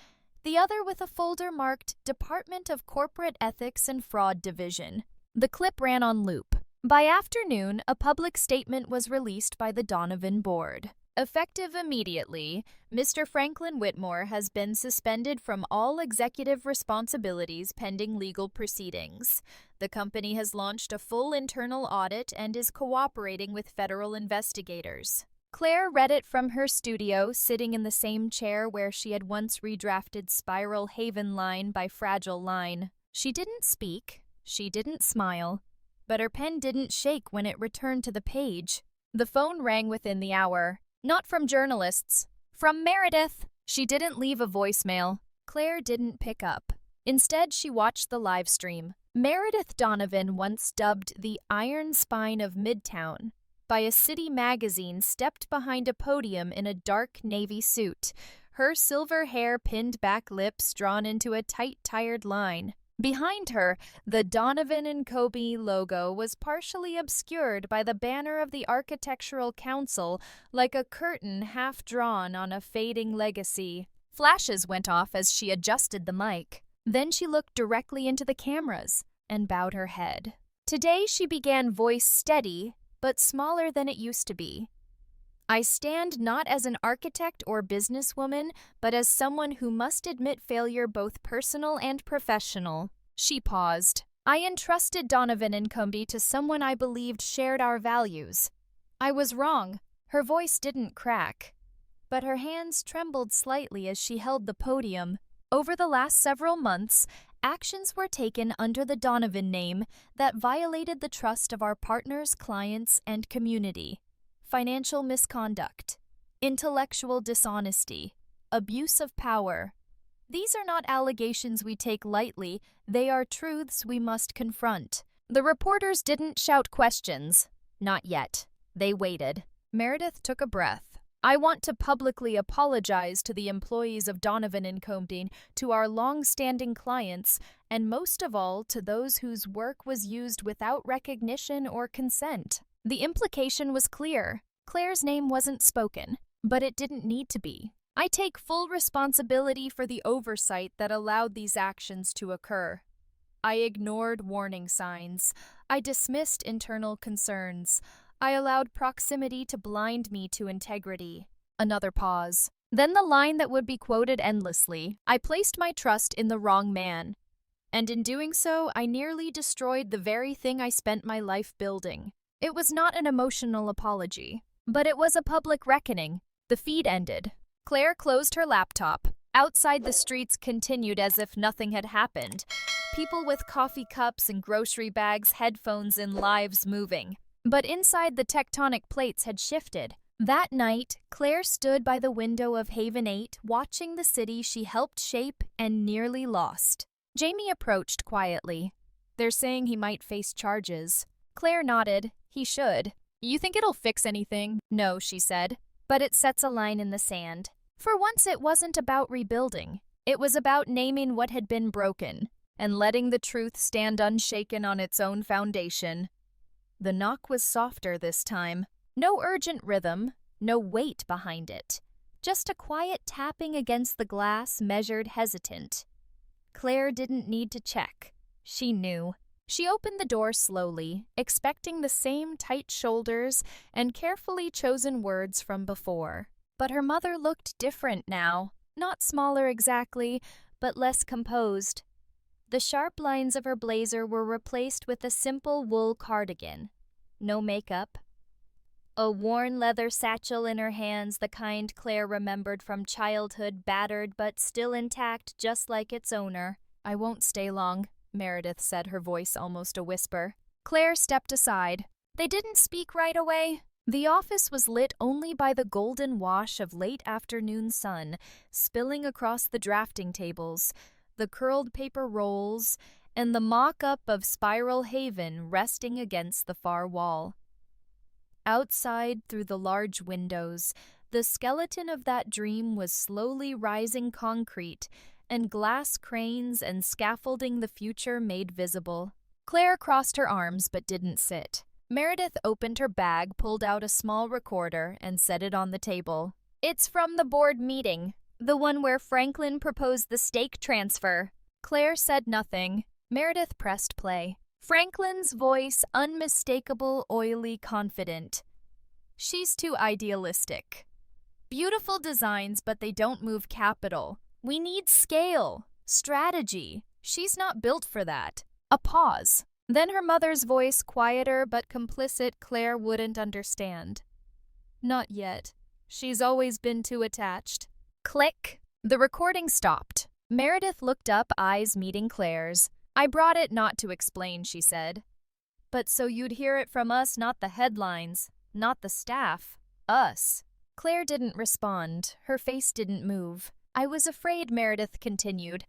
the other with a folder marked Department of Corporate Ethics and Fraud Division. The clip ran on loop. By afternoon, a public statement was released by the Donovan board. Effective immediately, Mr. Franklin Whitmore has been suspended from all executive responsibilities pending legal proceedings. The company has launched a full internal audit and is cooperating with federal investigators. Claire read it from her studio, sitting in the same chair where she had once redrafted Spiral Haven line by Fragile line. She didn't speak, she didn't smile, but her pen didn't shake when it returned to the page. The phone rang within the hour. Not from journalists. From Meredith. She didn't leave a voicemail. Claire didn't pick up. Instead, she watched the live stream. Meredith Donovan, once dubbed the Iron Spine of Midtown, by a city magazine, stepped behind a podium in a dark navy suit, her silver hair pinned back, lips drawn into a tight, tired line. Behind her, the Donovan and Company logo was partially obscured by the banner of the Architectural Council, like a curtain half drawn on a fading legacy. Flashes went off as she adjusted the mic. Then she looked directly into the cameras and bowed her head. Today she began, voice steady, but smaller than it used to be. "I stand not as an architect or businesswoman, but as someone who must admit failure, both personal and professional." She paused. "I entrusted Donovan and Company to someone I believed shared our values. I was wrong." Her voice didn't crack, but her hands trembled slightly as she held the podium. Over the last several months, actions were taken under the Donovan name that violated the trust of our partners, clients, and community. Financial misconduct, intellectual dishonesty, abuse of power. These are not allegations we take lightly, they are truths we must confront. The reporters didn't shout questions. Not yet. They waited. Meredith took a breath. "I want to publicly apologize to the employees of Donovan and Company, to our long-standing clients, and most of all to those whose work was used without recognition or consent." The implication was clear. Claire's name wasn't spoken, but it didn't need to be. "I take full responsibility for the oversight that allowed these actions to occur. I ignored warning signs. I dismissed internal concerns. I allowed proximity to blind me to integrity. Another pause. Then the line that would be quoted endlessly, I placed my trust in the wrong man. And in doing so, I nearly destroyed the very thing I spent my life building. It was not an emotional apology, but it was a public reckoning. The feed ended. Claire closed her laptop. Outside, the streets continued as if nothing had happened. People with coffee cups and grocery bags, headphones, and lives moving. But inside, the tectonic plates had shifted. That night, Claire stood by the window of Haven 8, watching the city she helped shape and nearly lost. Jamie approached quietly. They're saying he might face charges. Claire nodded. He should. You think it'll fix anything? No, she said. But it sets a line in the sand. For once, it wasn't about rebuilding. It was about naming what had been broken and letting the truth stand unshaken on its own foundation. The knock was softer this time. No urgent rhythm, no weight behind it. Just a quiet tapping against the glass, measured, hesitant. Claire didn't need to check. She knew. She opened the door slowly, expecting the same tight shoulders and carefully chosen words from before. But her mother looked different now. Not smaller exactly, but less composed. The sharp lines of her blazer were replaced with a simple wool cardigan. No makeup. A worn leather satchel in her hands, the kind Claire remembered from childhood, battered but still intact, just like its owner. I won't stay long, Meredith said, her voice almost a whisper. Claire stepped aside. They didn't speak right away. The office was lit only by the golden wash of late afternoon sun spilling across the drafting tables, the curled paper rolls, and the mock-up of Spiral Haven resting against the far wall. Outside, through the large windows, the skeleton of that dream was slowly rising concrete, and glass cranes and scaffolding the future made visible. Claire crossed her arms but didn't sit. Meredith opened her bag, pulled out a small recorder, and set it on the table. It's from the board meeting, the one where Franklin proposed the stake transfer. Claire said nothing. Meredith pressed play. Franklin's voice, unmistakable, oily, confident. She's too idealistic. Beautiful designs, but they don't move capital. We need scale, strategy. She's not built for that. A pause. Then her mother's voice, quieter but complicit. Claire wouldn't understand. Not yet. She's always been too attached. Click. The recording stopped. Meredith looked up, eyes meeting Claire's. I brought it not to explain, she said. But so you'd hear it from us, not the headlines, not the staff. Us. Claire didn't respond. Her face didn't move. I was afraid, Meredith continued.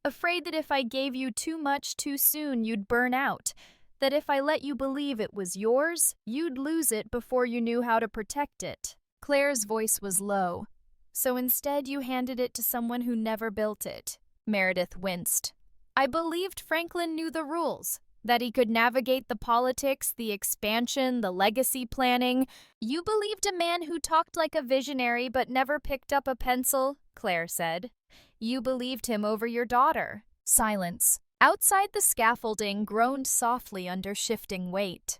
Afraid that if I gave you too much too soon, you'd burn out. That if I let you believe it was yours, you'd lose it before you knew how to protect it. Claire's voice was low. So instead you handed it to someone who never built it. Meredith winced. I believed Franklin knew the rules, that he could navigate the politics, the expansion, the legacy planning. You believed a man who talked like a visionary but never picked up a pencil, Claire said. You believed him over your daughter. Silence. Outside, the scaffolding groaned softly under shifting weight.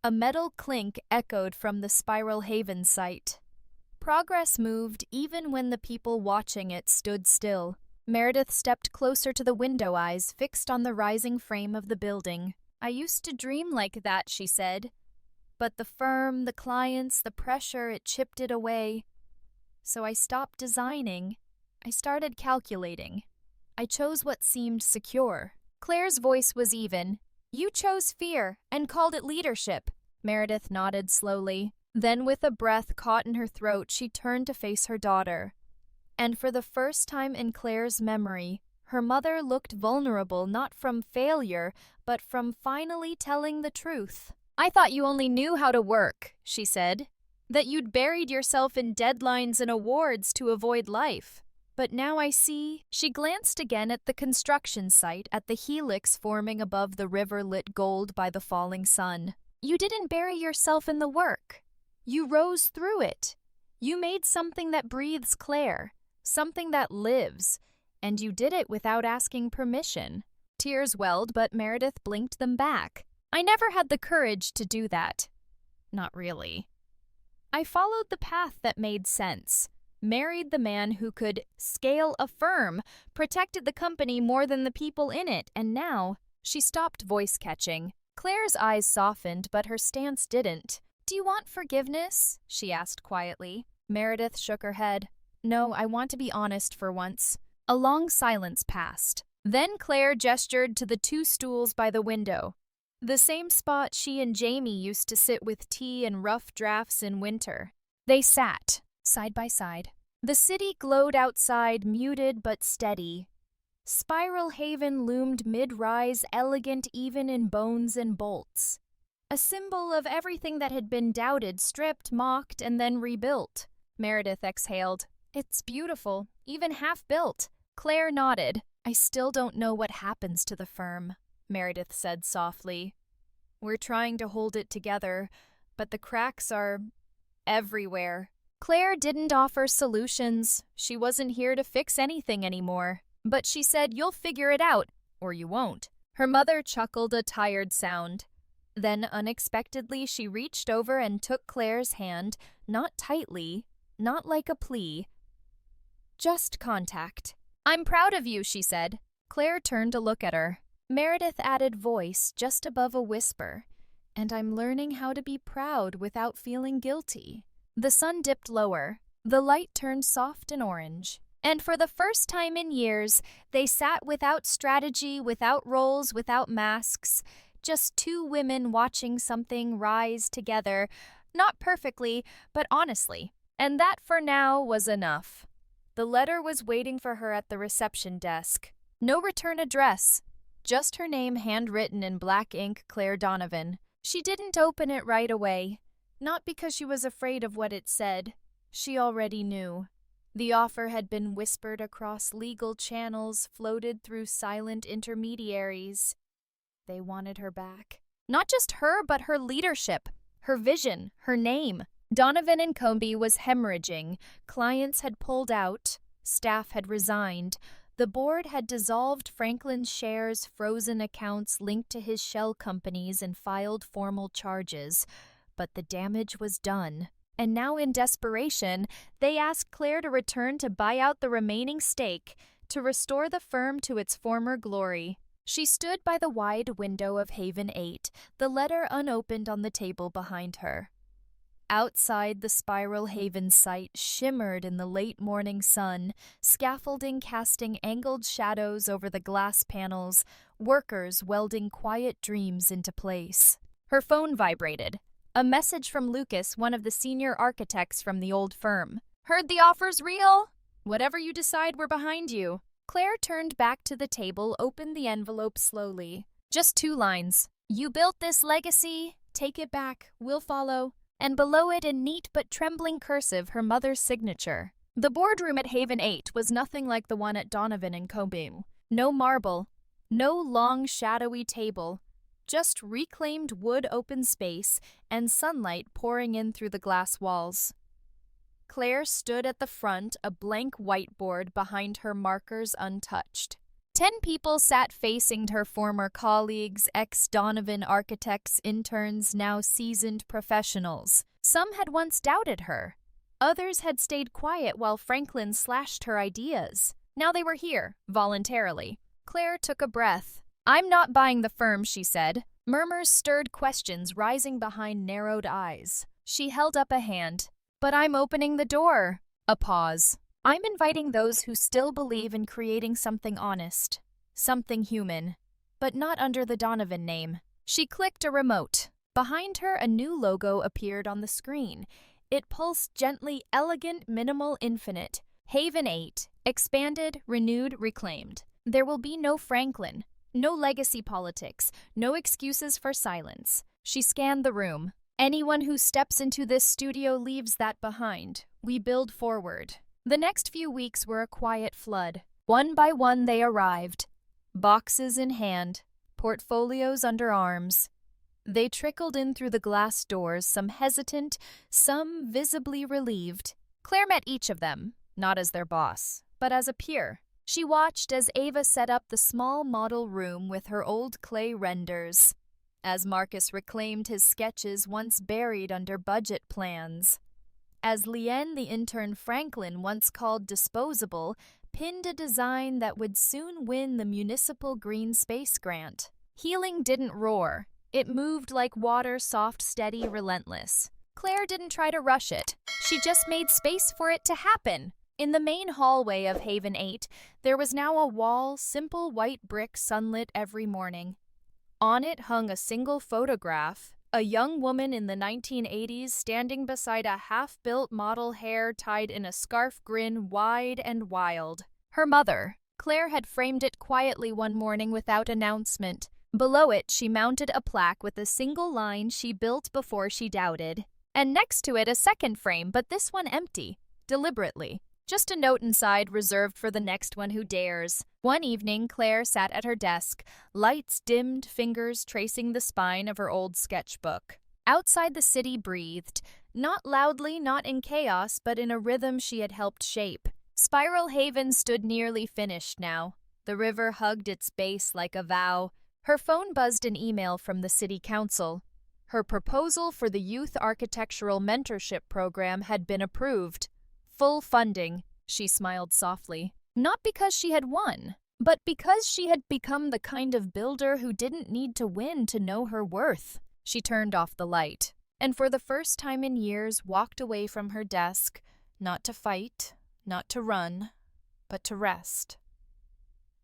A metal clink echoed from the Spiral Haven site. Progress moved even when the people watching it stood still. Meredith stepped closer to the window, eyes fixed on the rising frame of the building. I used to dream like that, she said. But the firm, the clients, the pressure, it chipped it away. So I stopped designing. I started calculating. I chose what seemed secure. Claire's voice was even. You chose fear and called it leadership. Meredith nodded slowly. Then, with a breath caught in her throat, she turned to face her daughter. And for the first time in Claire's memory, her mother looked vulnerable not from failure, but from finally telling the truth. I thought you only knew how to work, she said. That you'd buried yourself in deadlines and awards to avoid life. But now I see. She glanced again at the construction site, at the helix forming above the river lit gold by the falling sun. You didn't bury yourself in the work. You rose through it. You made something that breathes, Claire. Something that lives, and you did it without asking permission. Tears welled, but Meredith blinked them back. I never had the courage to do that. Not really. I followed the path that made sense. Married the man who could scale a firm, protected the company more than the people in it, and now she stopped voice catching. Claire's eyes softened, but her stance didn't. Do you want forgiveness? She asked quietly. Meredith shook her head. No, I want to be honest for once. A long silence passed. Then Claire gestured to the two stools by the window, the same spot she and Jamie used to sit with tea and rough drafts in winter. They sat, side by side. The city glowed outside, muted but steady. Spiral Haven loomed mid-rise, elegant even in bones and bolts. A symbol of everything that had been doubted, stripped, mocked, and then rebuilt. Meredith exhaled. It's beautiful, even half-built. Claire nodded. I still don't know what happens to the firm, Meredith said softly. We're trying to hold it together, but the cracks are everywhere. Claire didn't offer solutions. She wasn't here to fix anything anymore. But she said, you'll figure it out, or you won't. Her mother chuckled a tired sound. Then, unexpectedly, she reached over and took Claire's hand, not tightly, not like a plea. Just contact. I'm proud of you, she said. Claire turned to look at her. Meredith added voice just above a whisper. And I'm learning how to be proud without feeling guilty. The sun dipped lower. The light turned soft and orange. And for the first time in years, they sat without strategy, without roles, without masks. Just two women watching something rise together. Not perfectly, but honestly. And that for now was enough. The letter was waiting for her at the reception desk. No return address. Just her name handwritten in black ink, Claire Donovan. She didn't open it right away. Not because she was afraid of what it said. She already knew. The offer had been whispered across legal channels, floated through silent intermediaries. They wanted her back. Not just her, but her leadership, her vision, her name. Donovan and Comby was hemorrhaging. Clients had pulled out. Staff had resigned. The board had dissolved Franklin's shares, frozen accounts linked to his shell companies, and filed formal charges. But the damage was done. And now in desperation, they asked Claire to return to buy out the remaining stake, to restore the firm to its former glory. She stood by the wide window of Haven 8, the letter unopened on the table behind her. Outside, the Spiral Haven site shimmered in the late morning sun, scaffolding casting angled shadows over the glass panels, workers welding quiet dreams into place. Her phone vibrated. A message from Lucas, one of the senior architects from the old firm. Heard the offer's real? Whatever you decide, we're behind you. Claire turned back to the table, opened the envelope slowly. Just 2 lines. You built this legacy. Take it back. We'll follow. And below it, in neat but trembling cursive, her mother's signature. The boardroom at Haven 8 was nothing like the one at Donovan and Comby. No marble. No long, shadowy table. Just reclaimed wood open space and sunlight pouring in through the glass walls. Claire stood at the front, a blank whiteboard behind her, markers untouched. 10 people sat facing her, former colleagues, ex-Donovan architects, interns, now seasoned professionals. Some had once doubted her. Others had stayed quiet while Franklin slashed her ideas. Now they were here, voluntarily. Claire took a breath. I'm not buying the firm, she said. Murmurs stirred questions rising behind narrowed eyes. She held up a hand. But I'm opening the door. A pause. I'm inviting those who still believe in creating something honest, something human, but not under the Donovan name. She clicked a remote. Behind her, a new logo appeared on the screen. It pulsed gently, elegant, minimal, infinite. Haven 8. Expanded, renewed, reclaimed. There will be no Franklin. No legacy politics. No excuses for silence. She scanned the room. Anyone who steps into this studio leaves that behind. We build forward. The next few weeks were a quiet flood. One by one they arrived. Boxes in hand. Portfolios under arms. They trickled in through the glass doors, some hesitant, some visibly relieved. Claire met each of them, not as their boss, but as a peer. She watched as Ava set up the small model room with her old clay renders, as Marcus reclaimed his sketches once buried under budget plans. as Lien, the intern Franklin, once called disposable, pinned a design that would soon win the Municipal Green Space Grant. Healing didn't roar. It moved like water, soft, steady, relentless. Claire didn't try to rush it. She just made space for it to happen. In the main hallway of Haven 8, there was now a wall, simple white brick sunlit every morning. On it hung a single photograph, a young woman in the 1980s standing beside a half-built model, hair tied in a scarf, grin wide and wild. Her mother. Claire had framed it quietly one morning without announcement. Below it, she mounted a plaque with a single line she built before she doubted. And next to it, a second frame, but this one empty, deliberately. Just a note inside reserved for the next one who dares. One evening, Claire sat at her desk, lights dimmed, fingers tracing the spine of her old sketchbook. Outside the city breathed, not loudly, not in chaos, but in a rhythm she had helped shape. Spiral Haven stood nearly finished now. The river hugged its base like a vow. Her phone buzzed an email from the city council. Her proposal for the Youth Architectural Mentorship Program had been approved. Full funding, she smiled softly. Not because she had won, but because she had become the kind of builder who didn't need to win to know her worth. She turned off the light, and for the first time in years walked away from her desk, not to fight, not to run, but to rest.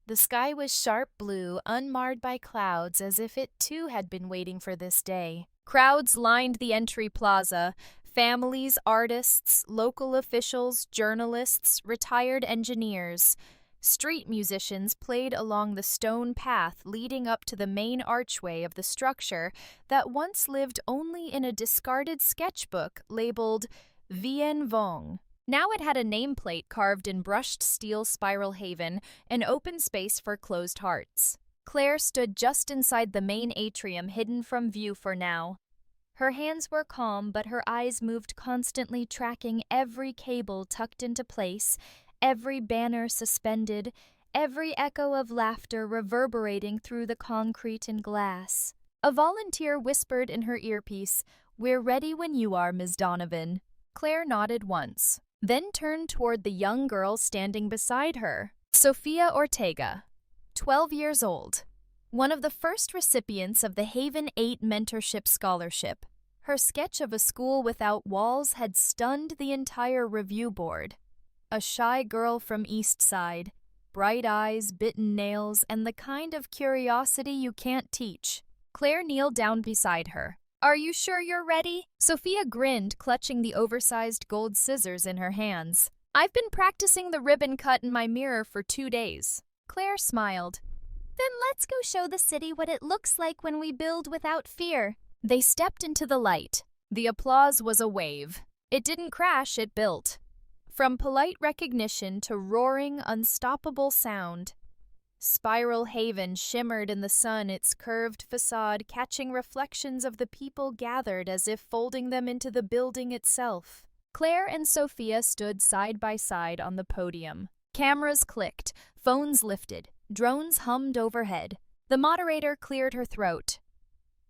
The sky was sharp blue, unmarred by clouds, as if it too had been waiting for this day. Crowds lined the entry plaza. Families, artists, local officials, journalists, retired engineers. Street musicians played along the stone path leading up to the main archway of the structure that once lived only in a discarded sketchbook labeled Vien Vong. Now it had a nameplate carved in brushed steel Spiral Haven, an open space for closed hearts. Claire stood just inside the main atrium, hidden from view for now. Her hands were calm, but her eyes moved constantly, tracking every cable tucked into place, every banner suspended, every echo of laughter reverberating through the concrete and glass. A volunteer whispered in her earpiece, "We're ready when you are, Ms. Donovan." Claire nodded once, then turned toward the young girl standing beside her, Sophia Ortega, 12 years old. One of the first recipients of the Haven 8 Mentorship Scholarship. Her sketch of a school without walls had stunned the entire review board. A shy girl from East Side, bright eyes, bitten nails, and the kind of curiosity you can't teach. Claire kneeled down beside her. "Are you sure you're ready?" Sophia grinned, clutching the oversized gold scissors in her hands. "I've been practicing the ribbon cut in my mirror for 2 days." Claire smiled. "Then let's go show the city what it looks like when we build without fear." They stepped into the light. The applause was a wave. It didn't crash, it built. From polite recognition to roaring, unstoppable sound. Spiral Haven shimmered in the sun, its curved facade catching reflections of the people gathered as if folding them into the building itself. Claire and Sophia stood side by side on the podium. Cameras clicked, phones lifted. Drones hummed overhead. The moderator cleared her throat.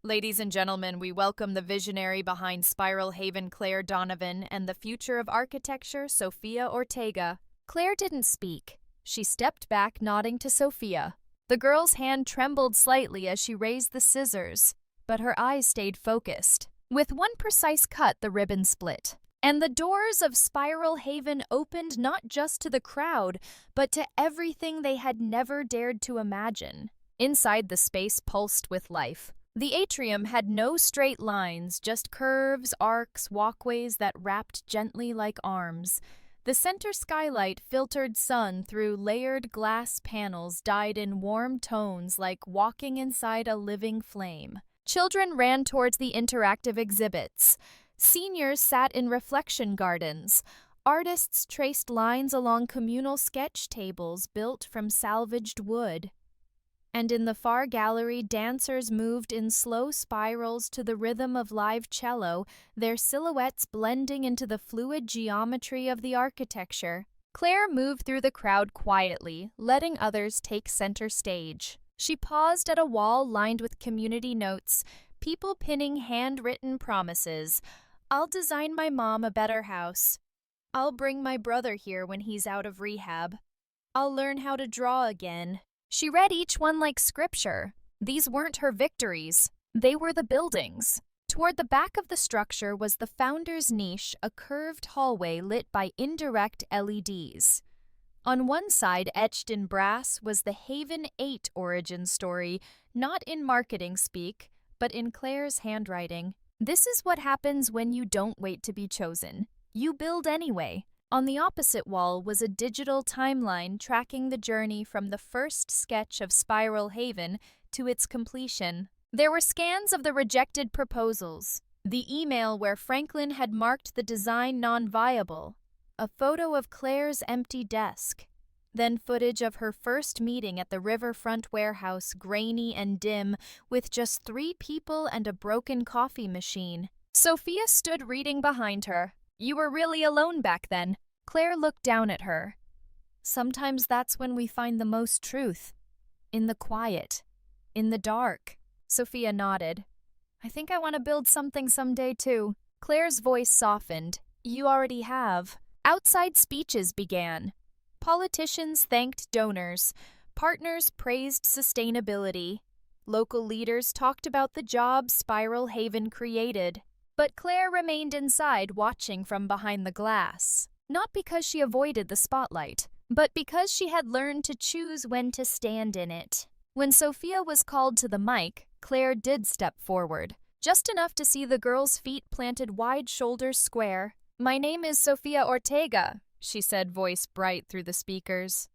"Ladies and gentlemen, we welcome the visionary behind Spiral Haven, Claire Donovan, and the future of architecture, Sophia Ortega." Claire didn't speak. She stepped back, nodding to Sophia. The girl's hand trembled slightly as she raised the scissors, but her eyes stayed focused. With one precise cut, the ribbon split. And the doors of Spiral Haven opened not just to the crowd, but to everything they had never dared to imagine. Inside, the space pulsed with life. The atrium had no straight lines, just curves, arcs, walkways that wrapped gently like arms. The center skylight filtered sun through layered glass panels dyed in warm tones like walking inside a living flame. Children ran towards the interactive exhibits. Seniors sat in reflection gardens. Artists traced lines along communal sketch tables built from salvaged wood. And in the far gallery, dancers moved in slow spirals to the rhythm of live cello, their silhouettes blending into the fluid geometry of the architecture. Claire moved through the crowd quietly, letting others take center stage. She paused at a wall lined with community notes, people pinning handwritten promises. I'll design my mom a better house. I'll bring my brother here when he's out of rehab. I'll learn how to draw again. She read each one like scripture. These weren't her victories. They were the buildings. Toward the back of the structure was the founder's niche, a curved hallway lit by indirect LEDs. On one side, etched in brass, was the Haven 8 origin story, not in marketing speak, but in Claire's handwriting. This is what happens when you don't wait to be chosen. You build anyway. On the opposite wall was a digital timeline tracking the journey from the first sketch of Spiral Haven to its completion. There were scans of the rejected proposals, the email where Franklin had marked the design non-viable, a photo of Claire's empty desk, then footage of her first meeting at the riverfront warehouse, grainy and dim, with just 3 people and a broken coffee machine. Sophia stood reading behind her. You were really alone back then. Claire looked down at her. Sometimes that's when we find the most truth. In the quiet. In the dark. Sophia nodded. I think I want to build something someday too. Claire's voice softened. You already have. Outside speeches began. Politicians thanked donors. Partners praised sustainability. Local leaders talked about the jobs Spiral Haven created. But Claire remained inside, watching from behind the glass. Not because she avoided the spotlight, but because she had learned to choose when to stand in it. When Sophia was called to the mic, Claire did step forward, just enough to see the girl's feet planted wide, shoulders square. My name is Sophia Ortega, she said, voice bright through the speakers.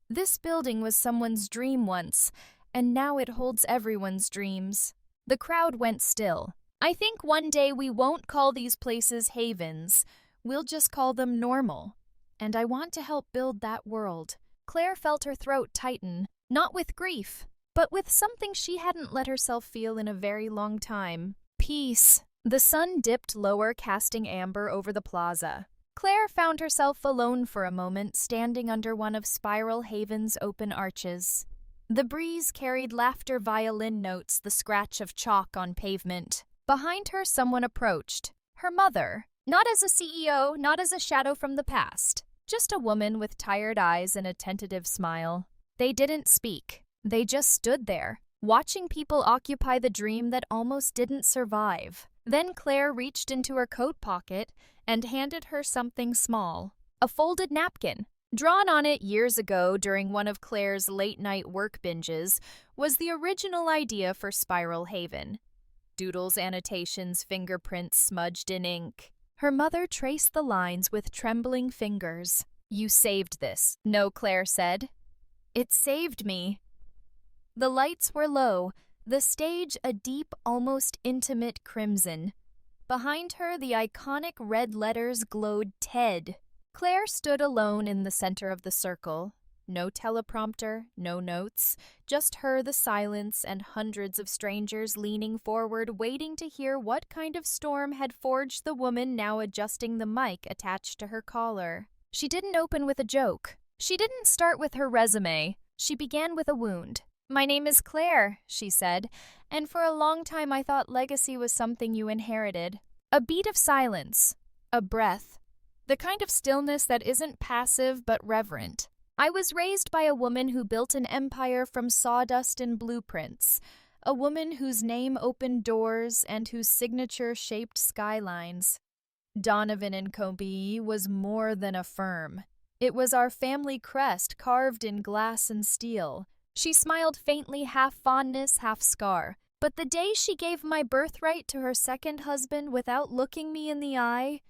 This building was someone's dream once, and now it holds everyone's dreams. The crowd went still. I think one day we won't call these places havens. We'll just call them normal. And I want to help build that world. Claire felt her throat tighten, not with grief, but with something she hadn't let herself feel in a very long time. Peace. The sun dipped lower, casting amber over the plaza. Claire found herself alone for a moment, standing under one of Spiral Haven's open arches. The breeze carried laughter violin notes, the scratch of chalk on pavement. Behind her, someone approached. Her mother. Not as a CEO, not as a shadow from the past. Just a woman with tired eyes and a tentative smile. They didn't speak. They just stood there, watching people occupy the dream that almost didn't survive. Then Claire reached into her coat pocket and handed her something small. A folded napkin. Drawn on it years ago during one of Claire's late-night work binges was the original idea for Spiral Haven. Doodles, annotations, fingerprints smudged in ink. Her mother traced the lines with trembling fingers. You saved this. No, Claire said. It saved me. The lights were low, the stage a deep, almost intimate crimson. Behind her, the iconic red letters glowed TED. Claire stood alone in the center of the circle. No teleprompter, no notes, just her, the silence, and hundreds of strangers leaning forward, waiting to hear what kind of storm had forged the woman now adjusting the mic attached to her collar. She didn't open with a joke. She didn't start with her resume. She began with a wound. My name is Claire, she said, and for a long time I thought legacy was something you inherited. A beat of silence. A breath. The kind of stillness that isn't passive but reverent. I was raised by a woman who built an empire from sawdust and blueprints, a woman whose name opened doors and whose signature shaped skylines. Donovan & Company was more than a firm. It was our family crest carved in glass and steel. She smiled faintly, half fondness, half scar. But the day she gave my birthright to her second husband without looking me in the eye,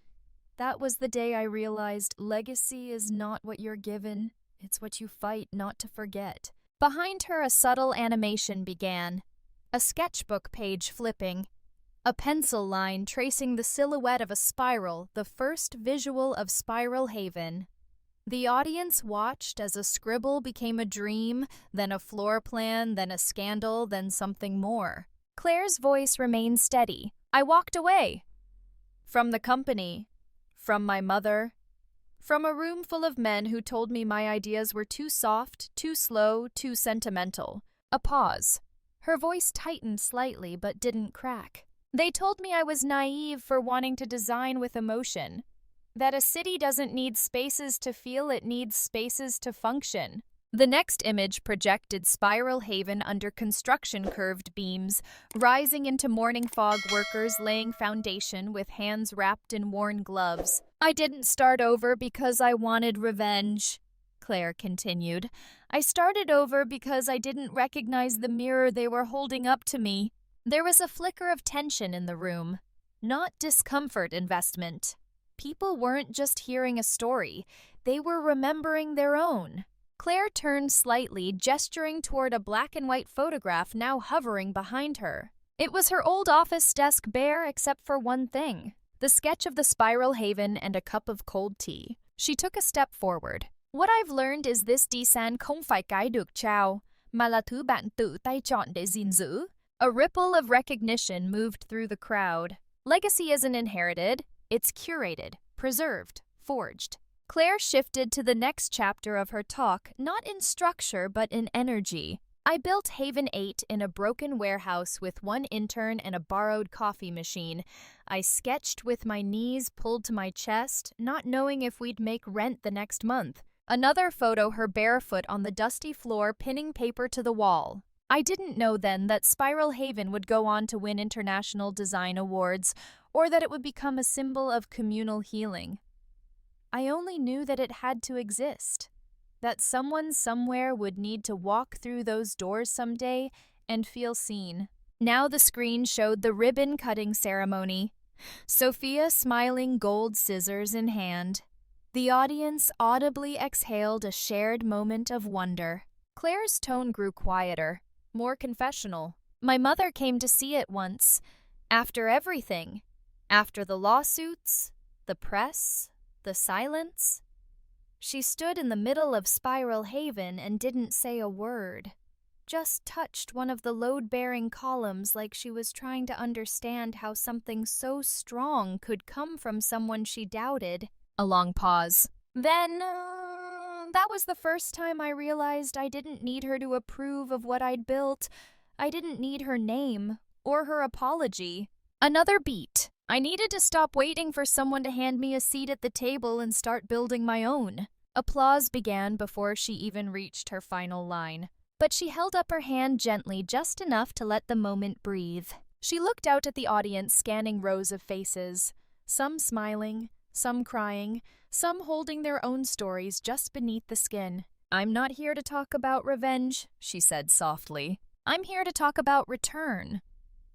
that was the day I realized legacy is not what you're given. It's what you fight not to forget. Behind her, a subtle animation began. A sketchbook page flipping. A pencil line tracing the silhouette of a spiral, the first visual of Spiral Haven. The audience watched as a scribble became a dream, then a floor plan, then a scandal, then something more. Claire's voice remained steady. I walked away. From the company. From my mother. From a room full of men who told me my ideas were too soft, too slow, too sentimental. A pause. Her voice tightened slightly but didn't crack. They told me I was naive for wanting to design with emotion, that a city doesn't need spaces to feel, it needs spaces to function. The next image projected Spiral Haven under construction curved beams, rising into morning fog, workers laying foundation with hands wrapped in worn gloves. I didn't start over because I wanted revenge, Claire continued. I started over because I didn't recognize the mirror they were holding up to me. There was a flicker of tension in the room, not discomfort, investment. People weren't just hearing a story, they were remembering their own. Claire turned slightly, gesturing toward a black and white photograph now hovering behind her. It was her old office desk, bare except for one thing, the sketch of the Spiral Haven and a cup of cold tea. She took a step forward. What I've learned is this design không phải cái được trao, mà là thứ bạn tự tay chọn để gìn giữ. A ripple of recognition moved through the crowd. Legacy isn't inherited, it's curated, preserved, forged. Claire shifted to the next chapter of her talk, not in structure but in energy. I built Haven 8 in a broken warehouse with one intern and a borrowed coffee machine. I sketched with my knees pulled to my chest, not knowing if we'd make rent the next month. Another photo, her barefoot on the dusty floor, pinning paper to the wall. I didn't know then that Spiral Haven would go on to win international design awards, or that it would become a symbol of communal healing. I only knew that it had to exist, that someone somewhere would need to walk through those doors someday and feel seen. Now the screen showed the ribbon-cutting ceremony, Sophia smiling, gold scissors in hand. The audience audibly exhaled a shared moment of wonder. Claire's tone grew quieter, more confessional. My mother came to see it once, after everything, after the lawsuits, the press, the silence. She stood in the middle of Spiral Haven and didn't say a word, just touched one of the load-bearing columns like she was trying to understand how something so strong could come from someone she doubted. A long pause. Then, that was the first time I realized I didn't need her to approve of what I'd built. I didn't need her name or her apology. Another beat. I needed to stop waiting for someone to hand me a seat at the table and start building my own. Applause began before she even reached her final line. But she held up her hand gently, just enough to let the moment breathe. She looked out at the audience, scanning rows of faces, some smiling, some crying, some holding their own stories just beneath the skin. I'm not here to talk about revenge, she said softly. I'm here to talk about return.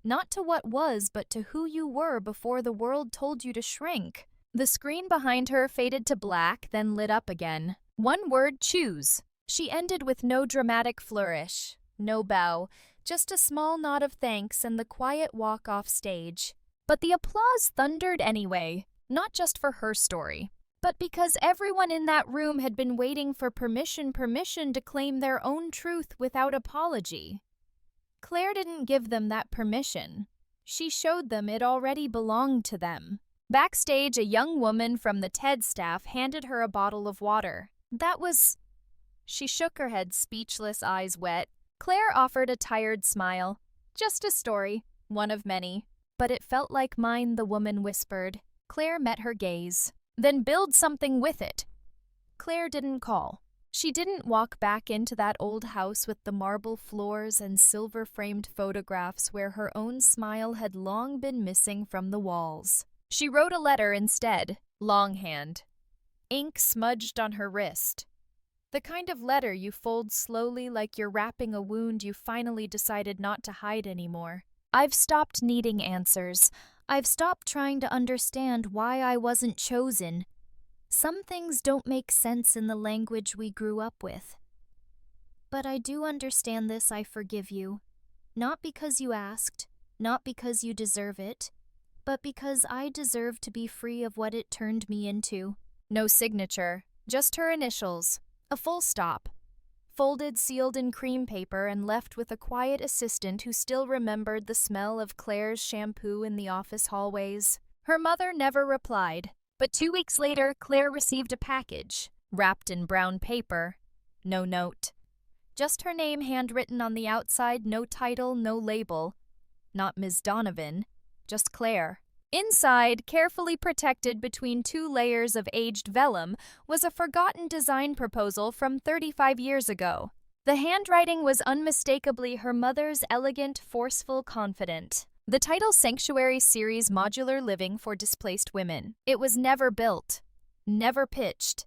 Not to what was, but to who you were before the world told you to shrink. The screen behind her faded to black, then lit up again. One word, choose. She ended with no dramatic flourish, no bow, just a small nod of thanks and the quiet walk off stage. But the applause thundered anyway, not just for her story, but because everyone in that room had been waiting for permission to claim their own truth without apology. Claire didn't give them that permission. She showed them it already belonged to them. Backstage, a young woman from the TED staff handed her a bottle of water. That was... She shook her head, speechless, eyes wet. Claire offered a tired smile. Just a story, one of many. But it felt like mine, the woman whispered. Claire met her gaze. Then build something with it. Claire didn't call. She didn't walk back into that old house with the marble floors and silver-framed photographs where her own smile had long been missing from the walls. She wrote a letter instead, longhand, ink smudged on her wrist. The kind of letter you fold slowly like you're wrapping a wound you finally decided not to hide anymore. I've stopped needing answers. I've stopped trying to understand why I wasn't chosen. Some things don't make sense in the language we grew up with. But I do understand this. I forgive you. Not because you asked, not because you deserve it, but because I deserve to be free of what it turned me into. No signature, just her initials, a full stop. Folded, sealed in cream paper, and left with a quiet assistant who still remembered the smell of Claire's shampoo in the office hallways. Her mother never replied. But 2 weeks later, Claire received a package, wrapped in brown paper. No note. Just her name handwritten on the outside, no title, no label. Not Ms. Donovan, just Claire. Inside, carefully protected between two layers of aged vellum, was a forgotten design proposal from 35 years ago. The handwriting was unmistakably her mother's elegant, forceful, confident. The title Sanctuary Series Modular Living for Displaced Women. It was never built, never pitched.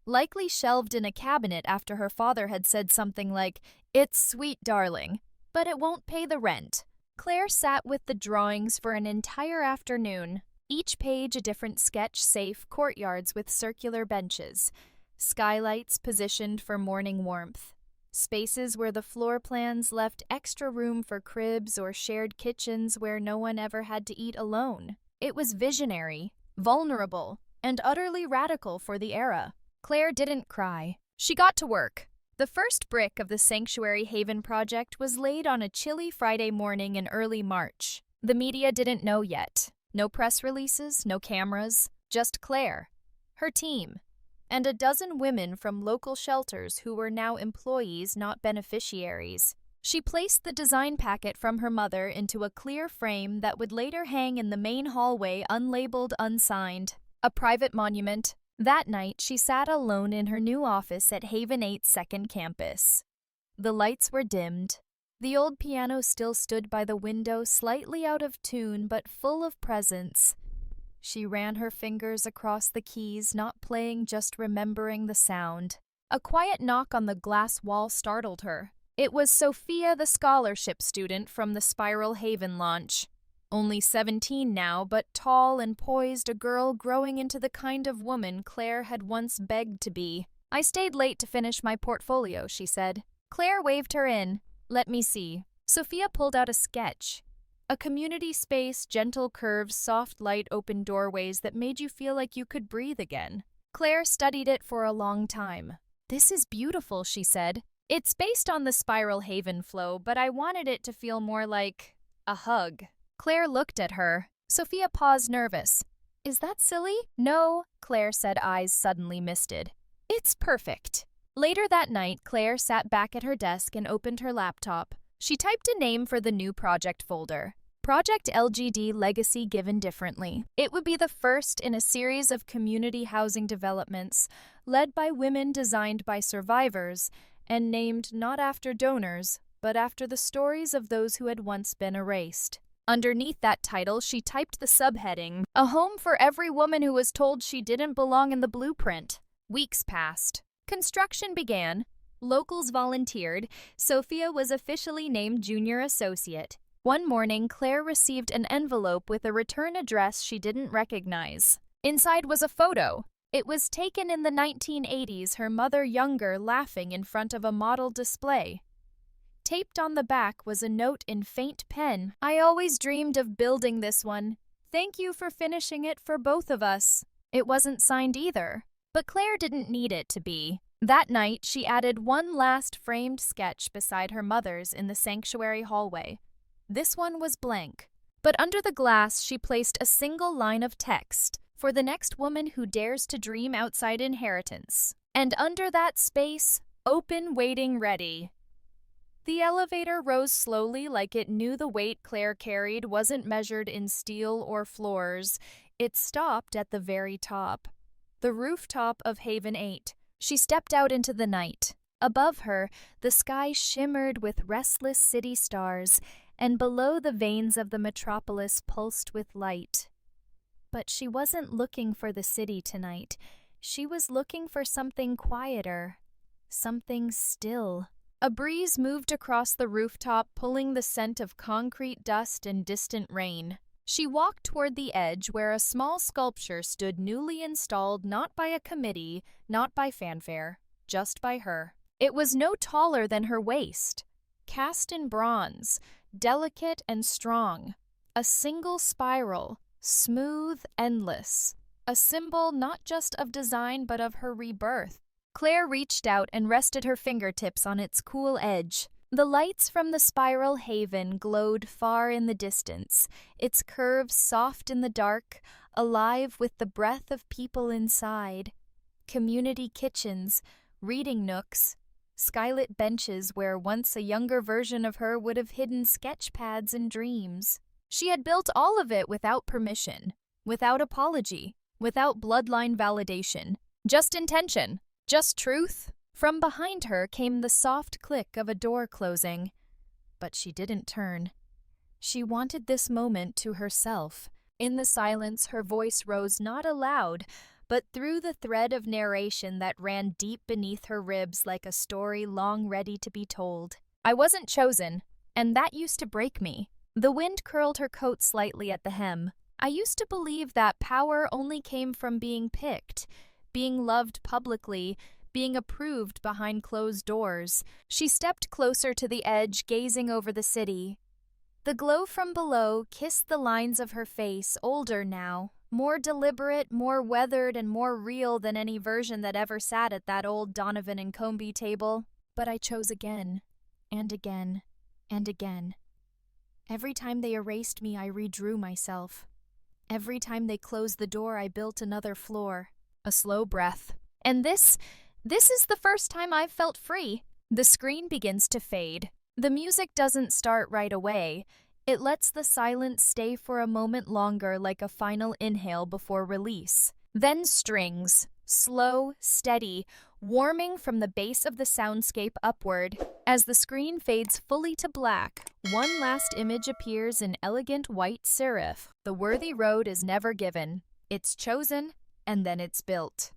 Likely shelved in a cabinet after her father had said something like, "It's sweet, darling, but it won't pay the rent." Claire sat with the drawings for an entire afternoon, each page a different sketch, safe courtyards with circular benches, skylights positioned for morning warmth, spaces where the floor plans left extra room for cribs or shared kitchens where no one ever had to eat alone. It was visionary, vulnerable, and utterly radical for the era. Claire didn't cry. She got to work. The first brick of the Sanctuary Haven project was laid on a chilly Friday morning in early March. The media didn't know yet. No press releases, no cameras, just Claire, her team, and a dozen women from local shelters who were now employees, not beneficiaries. She placed the design packet from her mother into a clear frame that would later hang in the main hallway, unlabeled, unsigned. A private monument. That night, she sat alone in her new office at Haven 8's second campus. The lights were dimmed. The old piano still stood by the window, slightly out of tune but full of presence. She ran her fingers across the keys, not playing, just remembering the sound. A quiet knock on the glass wall startled her. It was Sophia, the scholarship student from the Spiral Haven launch. Only 17 now, but tall and poised, a girl growing into the kind of woman Claire had once begged to be. "I stayed late to finish my portfolio," she said. Claire waved her in. "Let me see." Sophia pulled out a sketch. A community space, gentle curves, soft light, open doorways that made you feel like you could breathe again. Claire studied it for a long time. "This is beautiful," she said. "It's based on the Spiral Haven flow, but I wanted it to feel more like a hug." Claire looked at her. Sophia paused, nervous. "Is that silly?" "No," Claire said, eyes suddenly misted. "It's perfect." Later that night, Claire sat back at her desk and opened her laptop. She typed a name for the new project folder. Project LGD Legacy Given Differently. It would be the first in a series of community housing developments led by women, designed by survivors, and named not after donors, but after the stories of those who had once been erased. Underneath that title, she typed the subheading, "A home for every woman who was told she didn't belong in the blueprint." Weeks passed. Construction began. Locals volunteered. Sophia was officially named Junior Associate. One morning, Claire received an envelope with a return address she didn't recognize. Inside was a photo. It was taken in the 1980s, her mother younger, laughing in front of a model display. Taped on the back was a note in faint pen. "I always dreamed of building this one. Thank you for finishing it for both of us." It wasn't signed either, but Claire didn't need it to be. That night, she added one last framed sketch beside her mother's in the sanctuary hallway. This one was blank, but under the glass she placed a single line of text, "For the next woman who dares to dream outside inheritance." And under that space, "Open, waiting, ready." The elevator rose slowly, like it knew the weight Claire carried wasn't measured in steel or floors. It stopped at the very top. The rooftop of Haven 8. She stepped out into the night. Above her, the sky shimmered with restless city stars, and below, the veins of the metropolis pulsed with light. But she wasn't looking for the city tonight. She was looking for something quieter, something still. A breeze moved across the rooftop, pulling the scent of concrete dust and distant rain. She walked toward the edge where a small sculpture stood, newly installed, not by a committee, not by fanfare, just by her. It was no taller than her waist, cast in bronze, delicate and strong. A single spiral, smooth, endless. A symbol not just of design but of her rebirth. Claire reached out and rested her fingertips on its cool edge. The lights from the Spiral Haven glowed far in the distance, its curves soft in the dark, alive with the breath of people inside. Community kitchens, reading nooks, skylit benches where once a younger version of her would have hidden sketch pads and dreams. She had built all of it without permission, without apology, without bloodline validation, just intention, just truth. From behind her came the soft click of a door closing. But she didn't turn. She wanted this moment to herself. In the silence, her voice rose not aloud, but through the thread of narration that ran deep beneath her ribs like a story long ready to be told. I wasn't chosen, and that used to break me. The wind curled her coat slightly at the hem. I used to believe that power only came from being picked, being loved publicly, being approved behind closed doors. She stepped closer to the edge, gazing over the city. The glow from below kissed the lines of her face, older now, more deliberate, more weathered, and more real than any version that ever sat at that old Donovan and Comby table. But I chose again, and again, and again. Every time they erased me, I redrew myself. Every time they closed the door, I built another floor. A slow breath. And this is the first time I've felt free. The screen begins to fade. The music doesn't start right away. It lets the silence stay for a moment longer, like a final inhale before release. Then strings, slow, steady, warming from the base of the soundscape upward. As the screen fades fully to black, one last image appears in elegant white serif. The worthy road is never given. It's chosen, and then it's built.